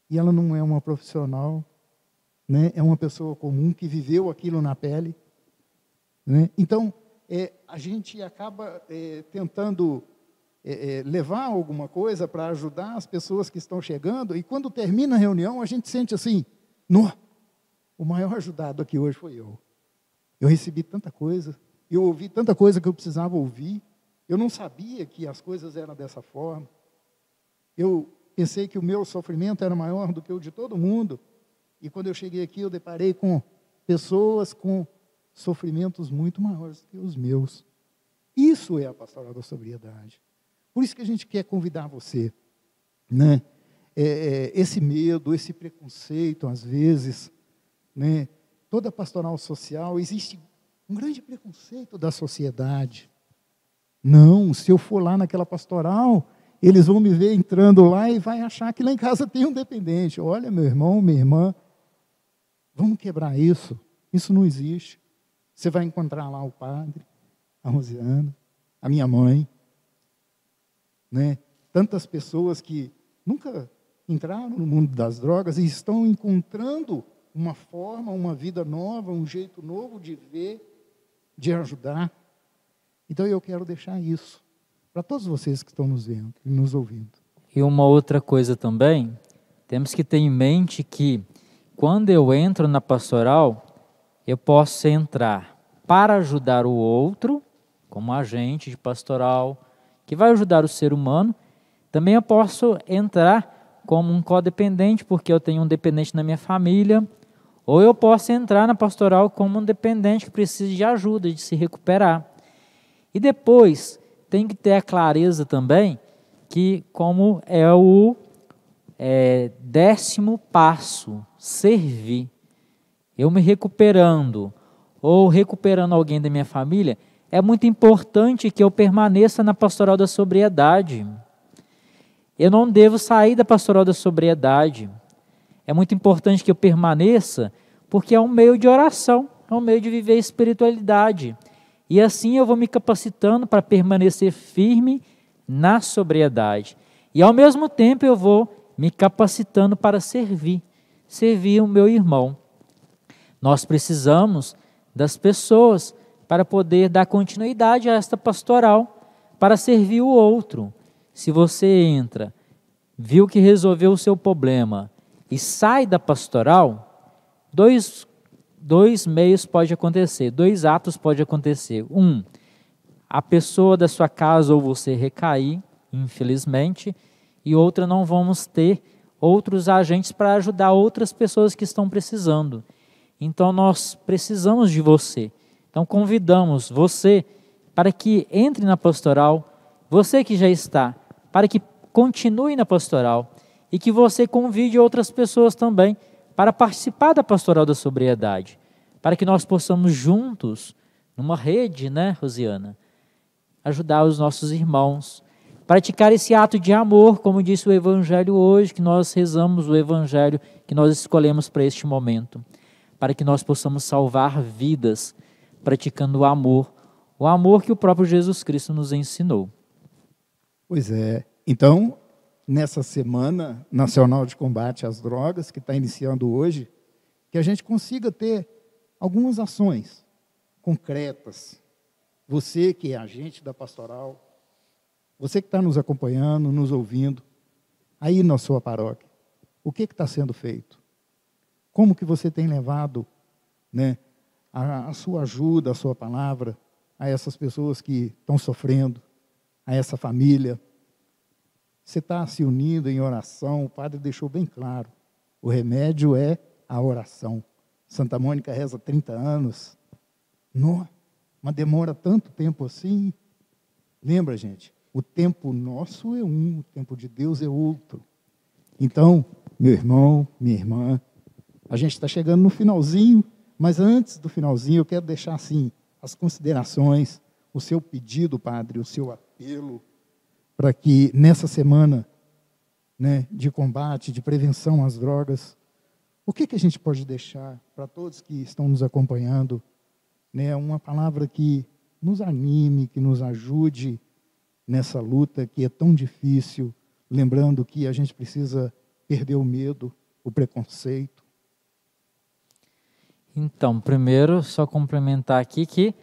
E ela não é uma profissional, né? É uma pessoa comum que viveu aquilo na pele, né? Então, a gente acaba tentando levar alguma coisa para ajudar as pessoas que estão chegando, e quando termina a reunião, a gente sente assim: o maior ajudado aqui hoje foi eu. Eu recebi tanta coisa, eu ouvi tanta coisa que eu precisava ouvir, eu não sabia que as coisas eram dessa forma. Eu pensei que o meu sofrimento era maior do que o de todo mundo, e quando eu cheguei aqui, eu deparei com pessoas com sofrimentos muito maiores do que os meus. Isso é a Pastoral da Sobriedade. Por isso que a gente quer convidar você, né? Esse medo, esse preconceito, às vezes, né? Toda pastoral social, existe um grande preconceito da sociedade. Não, se eu for lá naquela pastoral, eles vão me ver entrando lá e vai achar que lá em casa tem um dependente. Olha, meu irmão, minha irmã, vamos quebrar isso. Isso não existe. Você vai encontrar lá o padre, a Rosiana, a minha mãe, né? Tantas pessoas que nunca entraram no mundo das drogas e estão encontrando uma forma, uma vida nova, um jeito novo de ver, de ajudar. Então eu quero deixar isso para todos vocês que estão nos vendo e nos ouvindo. E uma outra coisa também, temos que ter em mente que quando eu entro na pastoral, eu posso entrar para ajudar o outro, como agente de pastoral, que vai ajudar o ser humano. Também eu posso entrar como um codependente, porque eu tenho um dependente na minha família, ou eu posso entrar na pastoral como um dependente que precisa de ajuda, de se recuperar. E depois tem que ter a clareza também que como é o 10º passo, servir. Eu me recuperando ou recuperando alguém da minha família, é muito importante que eu permaneça na pastoral da sobriedade. Eu não devo sair da pastoral da sobriedade. É muito importante que eu permaneça, porque é um meio de oração, é um meio de viver a espiritualidade. E assim eu vou me capacitando para permanecer firme na sobriedade. E ao mesmo tempo eu vou me capacitando para servir o meu irmão. Nós precisamos das pessoas para poder dar continuidade a esta pastoral, para servir o outro. Se você entra, viu que resolveu o seu problema e sai da pastoral, dois meios pode acontecer, 2 atos pode acontecer. A pessoa da sua casa ou você recair, infelizmente, e outra, não vamos ter outros agentes para ajudar outras pessoas que estão precisando. Então nós precisamos de você. Então convidamos você para que entre na pastoral, você que já está, para que continue na pastoral e que você convide outras pessoas também para participar da pastoral da sobriedade, para que nós possamos juntos, numa rede, né, Rosiana, ajudar os nossos irmãos, praticar esse ato de amor, como disse o Evangelho hoje, que nós rezamos o Evangelho que nós escolhemos para este momento, para que nós possamos salvar vidas, praticando o amor que o próprio Jesus Cristo nos ensinou. Pois é. Então, nessa Semana Nacional de Combate às Drogas, que está iniciando hoje, que a gente consiga ter algumas ações concretas. Você que é agente da pastoral, você que está nos acompanhando, nos ouvindo, aí na sua paróquia, o que está sendo feito? Como que você tem levado, né, a sua ajuda, a sua palavra a essas pessoas que estão sofrendo, a essa família? Você está se unindo em oração, o padre deixou bem claro, o remédio é a oração. Santa Mônica reza 30 anos, não, mas demora tanto tempo assim. Lembra, gente, o tempo nosso é um, o tempo de Deus é outro. Então, meu irmão, minha irmã, a gente está chegando no finalzinho, mas antes do finalzinho eu quero deixar assim as considerações, o seu pedido, padre, o seu apelo, para que nessa semana, né, de combate, de prevenção às drogas, o que a gente pode deixar para todos que estão nos acompanhando, né, uma palavra que nos anime, que nos ajude nessa luta que é tão difícil, lembrando que a gente precisa perder o medo, o preconceito. Então, primeiro, só complementar aqui que,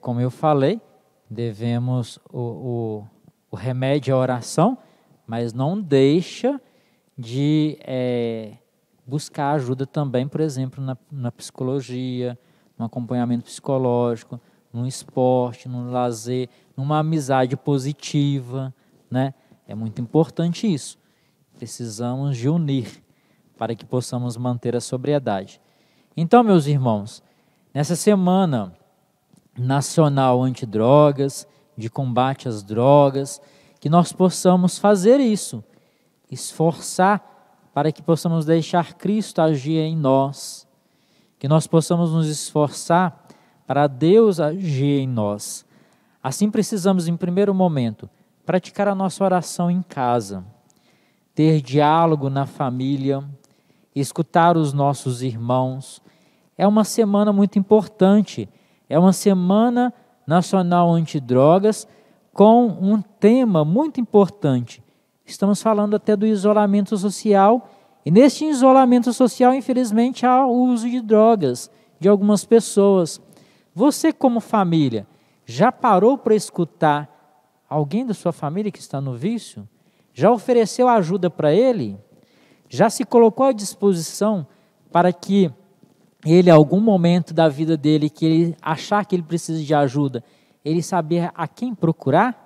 como eu falei, devemos o remédio à oração, mas não deixa de buscar ajuda também, por exemplo, na psicologia, no acompanhamento psicológico, no esporte, no lazer, numa amizade positiva, né? É muito importante isso. Precisamos de unir para que possamos manter a sobriedade. Então, meus irmãos, nessa Semana Nacional Antidrogas, de combate às drogas, que nós possamos fazer isso, esforçar para que possamos deixar Cristo agir em nós, que nós possamos nos esforçar para Deus agir em nós. Assim precisamos, em primeiro momento, praticar a nossa oração em casa, ter diálogo na família, escutar os nossos irmãos. É uma semana muito importante, é uma Semana Nacional Antidrogas com um tema muito importante. Estamos falando até do isolamento social, e neste isolamento social, infelizmente, há o uso de drogas de algumas pessoas. Você, como família, já parou para escutar alguém da sua família que está no vício? Já ofereceu ajuda para ele? Já se colocou à disposição para que ele, em algum momento da vida dele, que ele achar que ele precisa de ajuda, ele saber a quem procurar?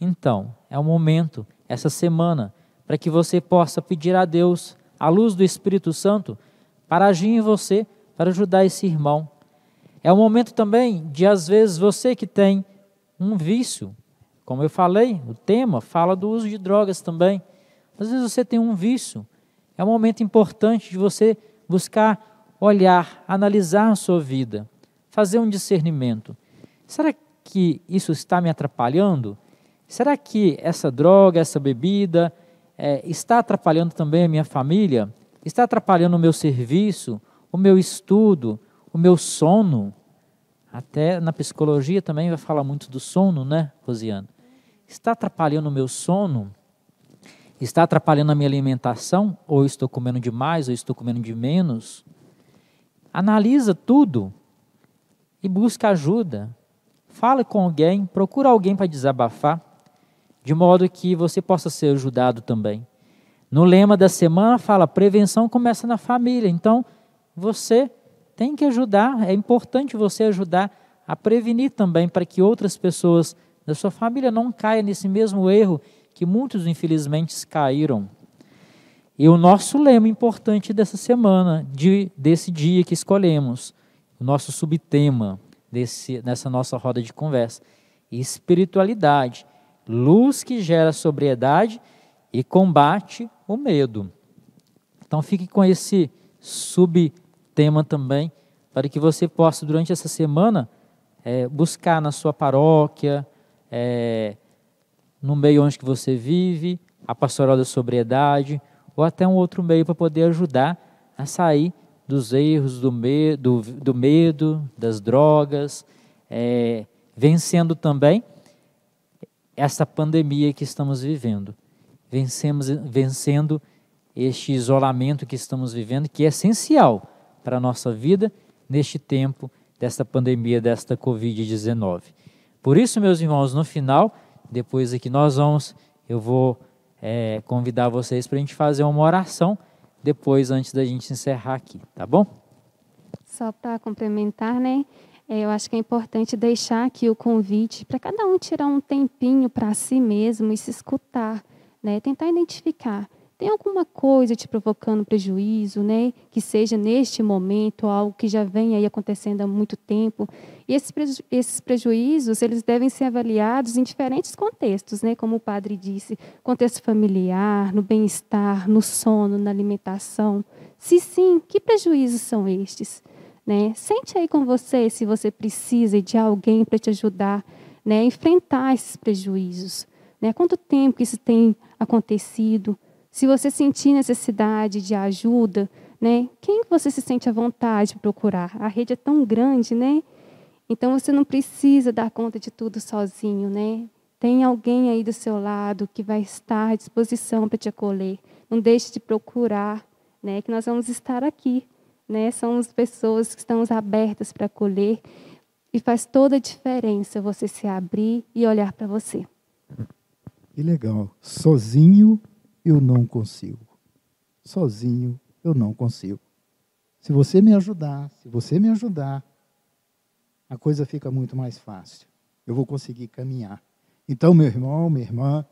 Então, é o momento, essa semana, para que você possa pedir a Deus, à luz do Espírito Santo, para agir em você, para ajudar esse irmão. É o momento também de, às vezes, você que tem um vício. Como eu falei, o tema fala do uso de drogas também. Às vezes você tem um vício. É um momento importante de você buscar olhar, analisar a sua vida, fazer um discernimento. Será que isso está me atrapalhando? Será que essa droga, essa bebida, está atrapalhando também a minha família? Está atrapalhando o meu serviço, o meu estudo, o meu sono? Até na psicologia também vai falar muito do sono, né, Rosiana? Está atrapalhando o meu sono? Está atrapalhando a minha alimentação? Ou estou comendo demais, ou estou comendo de menos? Analisa tudo e busca ajuda. Fale com alguém, procura alguém para desabafar, de modo que você possa ser ajudado também. No lema da semana fala, prevenção começa na família. Então, você tem que ajudar, é importante você ajudar a prevenir também, para que outras pessoas da sua família não caiam nesse mesmo erro que muitos, infelizmente, caíram. E o nosso lema importante dessa semana, desse dia que escolhemos, o nosso subtema nessa nossa roda de conversa, espiritualidade, luz que gera sobriedade e combate o medo. Então fique com esse subtema também, para que você possa, durante essa semana, buscar na sua paróquia, no meio onde que você vive, a pastoral da sobriedade, ou até um outro meio para poder ajudar a sair dos erros, do medo, das drogas, vencendo também essa pandemia que estamos vivendo, vencendo este isolamento que estamos vivendo, que é essencial para a nossa vida neste tempo desta pandemia, desta Covid-19. Por isso, meus irmãos, no final, depois aqui eu vou convidar vocês para a gente fazer uma oração, depois, antes da gente encerrar aqui, tá bom? Só para complementar, né? Eu acho que é importante deixar aqui o convite para cada um tirar um tempinho para si mesmo e se escutar, né? Tentar identificar. Tem alguma coisa te provocando prejuízo, né? Que seja neste momento, algo que já vem aí acontecendo há muito tempo. E esses prejuízos, eles devem ser avaliados em diferentes contextos, né? Como o padre disse, contexto familiar, no bem-estar, no sono, na alimentação. Se sim, que prejuízos são estes? Né? Sente aí com você se você precisa de alguém para te ajudar, né, a enfrentar esses prejuízos. Né? Quanto tempo que isso tem acontecido? Se você sentir necessidade de ajuda, né, quem você se sente à vontade de procurar? A rede é tão grande, né? Então você não precisa dar conta de tudo sozinho, né? Tem alguém aí do seu lado que vai estar à disposição para te acolher. Não deixe de procurar, né, que nós vamos estar aqui. Né? Somos pessoas que estamos abertas para acolher e faz toda a diferença você se abrir e olhar para você. Que legal. Sozinho eu não consigo. Sozinho eu não consigo. Se você me ajudar, a coisa fica muito mais fácil. Eu vou conseguir caminhar. Então, meu irmão, minha irmã,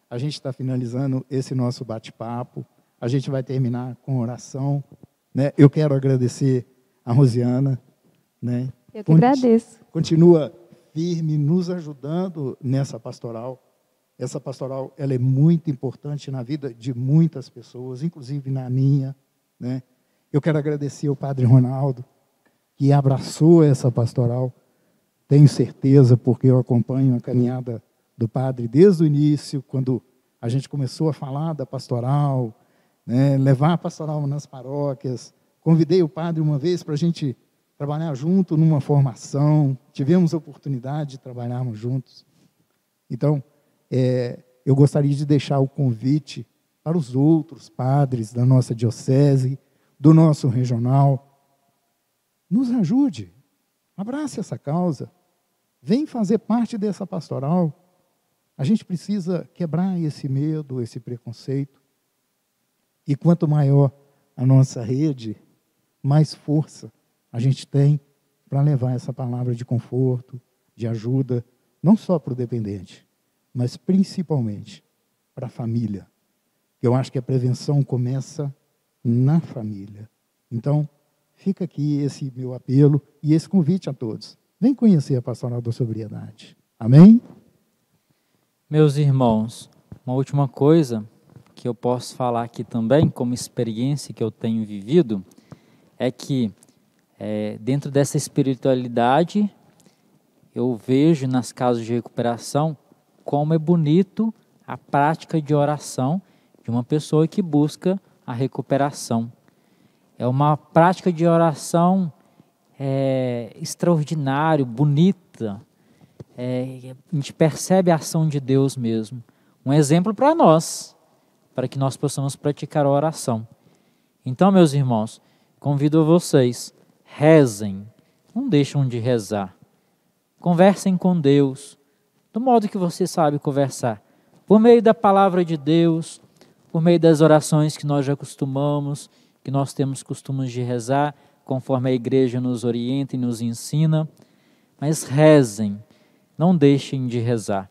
a gente está finalizando esse nosso bate-papo. A gente vai terminar com oração. Né? Eu quero agradecer a Rosiana. Né? Eu que agradeço. Continua firme, nos ajudando nessa pastoral. Essa pastoral ela é muito importante na vida de muitas pessoas, inclusive na minha. Né? Eu quero agradecer ao Padre Ronaldo, que abraçou essa pastoral. Tenho certeza, porque eu acompanho a caminhada do Padre desde o início, quando a gente começou a falar da pastoral, né, levar a pastoral nas paróquias. Convidei o padre uma vez para a gente trabalhar junto numa formação. Tivemos a oportunidade de trabalharmos juntos. Então, eu gostaria de deixar o convite para os outros padres da nossa diocese, do nosso regional. Nos ajude, abrace essa causa, vem fazer parte dessa pastoral. A gente precisa quebrar esse medo, esse preconceito. E quanto maior a nossa rede, mais força a gente tem para levar essa palavra de conforto, de ajuda, não só para o dependente, mas principalmente para a família. Eu acho que a prevenção começa na família. Então, fica aqui esse meu apelo e esse convite a todos. Vem conhecer a Pastoral da Sobriedade. Amém? Meus irmãos, uma última coisa que eu posso falar aqui também, como experiência que eu tenho vivido, é que dentro dessa espiritualidade, eu vejo nas casas de recuperação como é bonito a prática de oração de uma pessoa que busca a recuperação. É uma prática de oração extraordinária, bonita. A gente percebe a ação de Deus mesmo. Um exemplo para nós, para que nós possamos praticar a oração. Então, meus irmãos, convido vocês, rezem, não deixem de rezar. Conversem com Deus, do modo que você sabe conversar. Por meio da palavra de Deus, por meio das orações que nós já costumamos, que nós temos costumes de rezar, conforme a igreja nos orienta e nos ensina. Mas rezem, não deixem de rezar,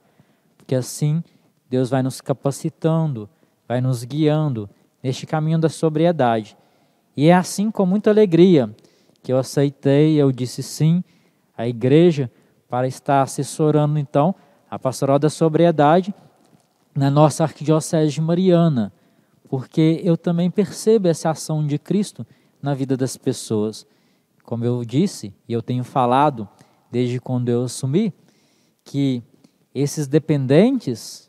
porque assim Deus vai nos capacitando, vai nos guiando neste caminho da sobriedade. E é assim com muita alegria que eu aceitei, eu disse sim à igreja para estar assessorando então a pastoral da sobriedade na nossa arquidiocese de Mariana, porque eu também percebo essa ação de Cristo na vida das pessoas. Como eu disse, e eu tenho falado desde quando eu assumi, que esses dependentes,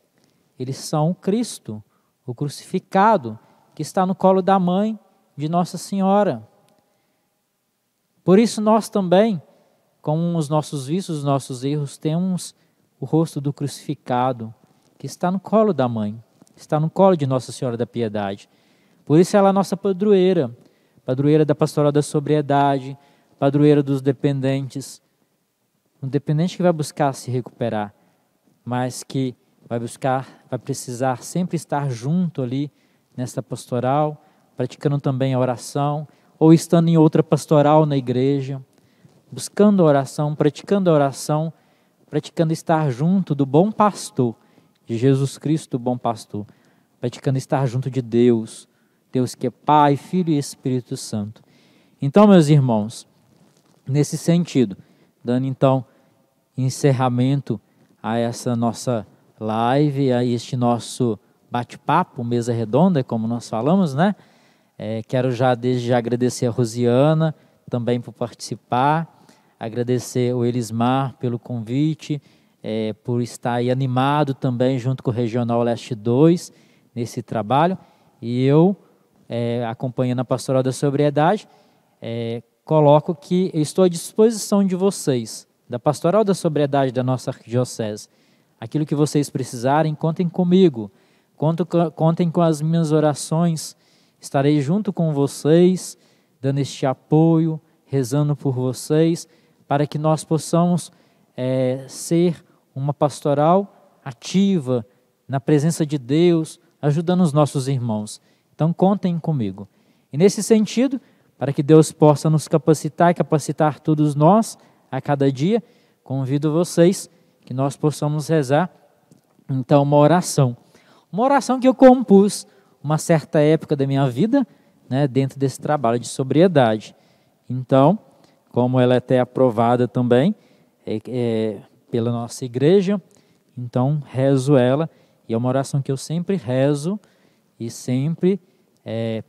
eles são Cristo, o crucificado, que está no colo da mãe de Nossa Senhora. Por isso nós também, com os nossos vícios, os nossos erros, temos o rosto do crucificado, que está no colo da mãe, está no colo de Nossa Senhora da Piedade. Por isso ela é a nossa padroeira, padroeira da pastoral da sobriedade, padroeira dos dependentes. Um dependente que vai buscar se recuperar, mas que vai precisar sempre estar junto ali nesta pastoral, praticando também a oração, ou estando em outra pastoral na igreja, buscando a oração, praticando estar junto do bom pastor, de Jesus Cristo, o bom pastor, praticando estar junto de Deus, Deus que é Pai, Filho e Espírito Santo. Então, meus irmãos, nesse sentido, dando então encerramento a essa nossa live, a este nosso bate-papo, mesa redonda, como nós falamos, né? Quero desde já agradecer a Rosiana também por participar, agradecer o Elismar pelo convite, por estar aí animado também junto com o Regional Leste 2 nesse trabalho, e eu, acompanhando a Pastoral da Sobriedade, coloco que eu estou à disposição de vocês, da Pastoral da Sobriedade da nossa arquidiocese. Aquilo que vocês precisarem, contem comigo, contem com as minhas orações, estarei junto com vocês, dando este apoio, rezando por vocês, para que nós possamos ser uma pastoral ativa, na presença de Deus, ajudando os nossos irmãos. Então contem comigo. E nesse sentido, para que Deus possa nos capacitar e capacitar todos nós, a cada dia, convido vocês que nós possamos rezar, então, uma oração que eu compus uma certa época da minha vida, né, dentro desse trabalho de sobriedade. Então, como ela é até aprovada também pela nossa igreja, então rezo ela, e é uma oração que eu sempre rezo e sempre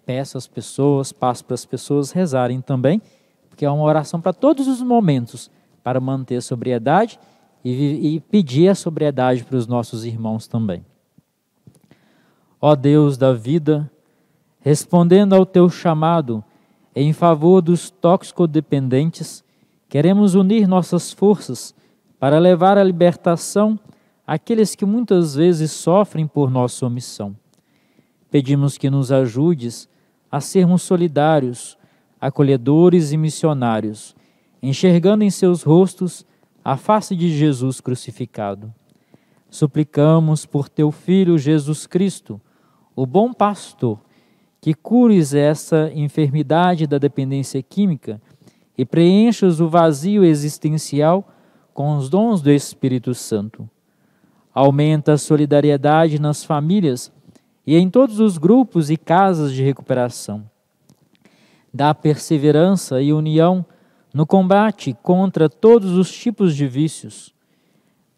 peço às pessoas, passo para as pessoas rezarem também, porque é uma oração para todos os momentos, para manter a sobriedade e pedir a sobriedade para os nossos irmãos também. Ó Deus da vida, respondendo ao teu chamado em favor dos toxicodependentes, queremos unir nossas forças para levar a libertação àqueles que muitas vezes sofrem por nossa omissão. Pedimos que nos ajudes a sermos solidários, acolhedores e missionários, enxergando em seus rostos a face de Jesus crucificado. Suplicamos por teu Filho Jesus Cristo, o bom pastor, que cures essa enfermidade da dependência química e preenchas o vazio existencial com os dons do Espírito Santo. Aumenta a solidariedade nas famílias e em todos os grupos e casas de recuperação. Dá perseverança e união no combate contra todos os tipos de vícios.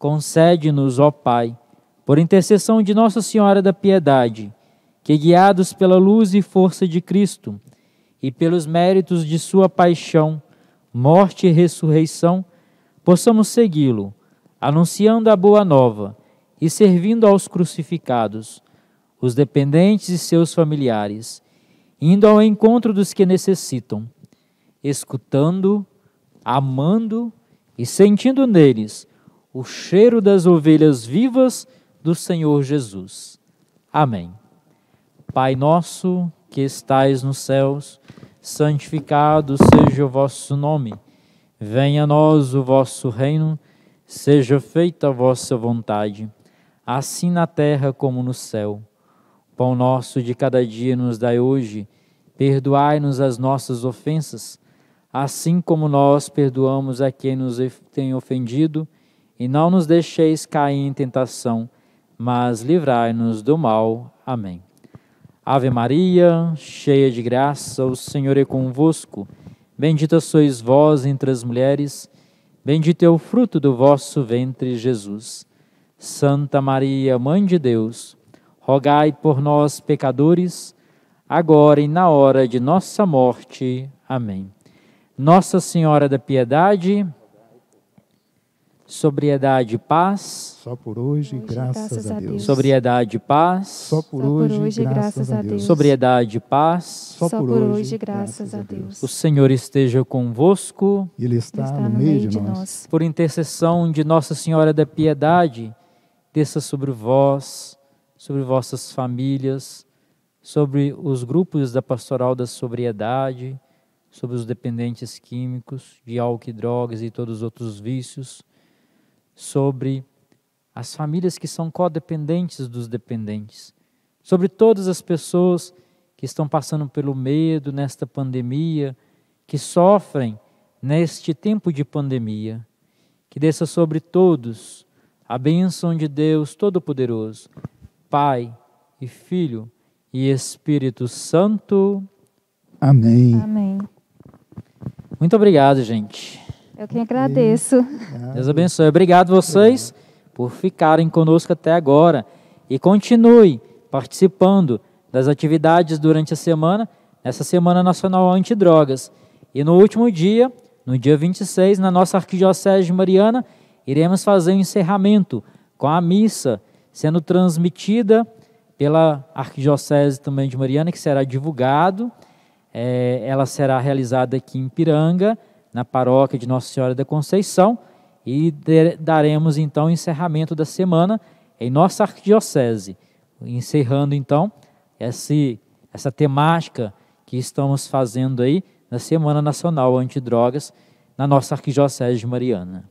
concede-nos, ó Pai, por intercessão de Nossa Senhora da Piedade, que, guiados pela luz e força de Cristo e pelos méritos de sua paixão, morte e ressurreição, possamos segui-lo, anunciando a boa nova e servindo aos crucificados, os dependentes e seus familiares, indo ao encontro dos que necessitam, escutando, amando e sentindo neles o cheiro das ovelhas vivas do Senhor Jesus. Amém. Pai nosso que estais nos céus, santificado seja o vosso nome. Venha a nós o vosso reino, seja feita a vossa vontade, assim na terra como no céu. O pão nosso de cada dia nos dai hoje, perdoai-nos as nossas ofensas, assim como nós perdoamos a quem nos tem ofendido, e não nos deixeis cair em tentação, mas livrai-nos do mal. Amém. Ave Maria, cheia de graça, o Senhor é convosco. Bendita sois vós entre as mulheres, bendito é o fruto do vosso ventre, Jesus. Santa Maria, Mãe de Deus, rogai por nós, pecadores, agora e na hora de nossa morte. Amém. Nossa Senhora da Piedade, sobriedade e paz. Só por hoje, graças a Deus. Sobriedade e paz. Só por hoje, graças a Deus. Sobriedade e paz. Só por hoje, graças a Deus. O Senhor esteja convosco. Ele está no meio de nós. Por intercessão de Nossa Senhora da Piedade, desça sobre vós, sobre vossas famílias, sobre os grupos da Pastoral da Sobriedade, sobre os dependentes químicos, de álcool e drogas e todos os outros vícios, sobre as famílias que são codependentes dos dependentes, sobre todas as pessoas que estão passando pelo medo nesta pandemia, que sofrem neste tempo de pandemia. Que desça sobre todos a bênção de Deus Todo-Poderoso, Pai e Filho e Espírito Santo. Amém. Amém. Muito obrigado, gente. Eu que agradeço. Deus abençoe. Obrigado vocês por ficarem conosco até agora. E continue participando das atividades durante a semana, nessa Semana Nacional Antidrogas. E no último dia, no dia 26, na nossa Arquidiocese de Mariana, iremos fazer o encerramento com a missa sendo transmitida pela Arquidiocese também de Mariana, que será divulgado. Ela será realizada aqui em Piranga, na paróquia de Nossa Senhora da Conceição, e daremos então o encerramento da semana em nossa arquidiocese, encerrando então essa temática que estamos fazendo aí na Semana Nacional Antidrogas na nossa arquidiocese de Mariana.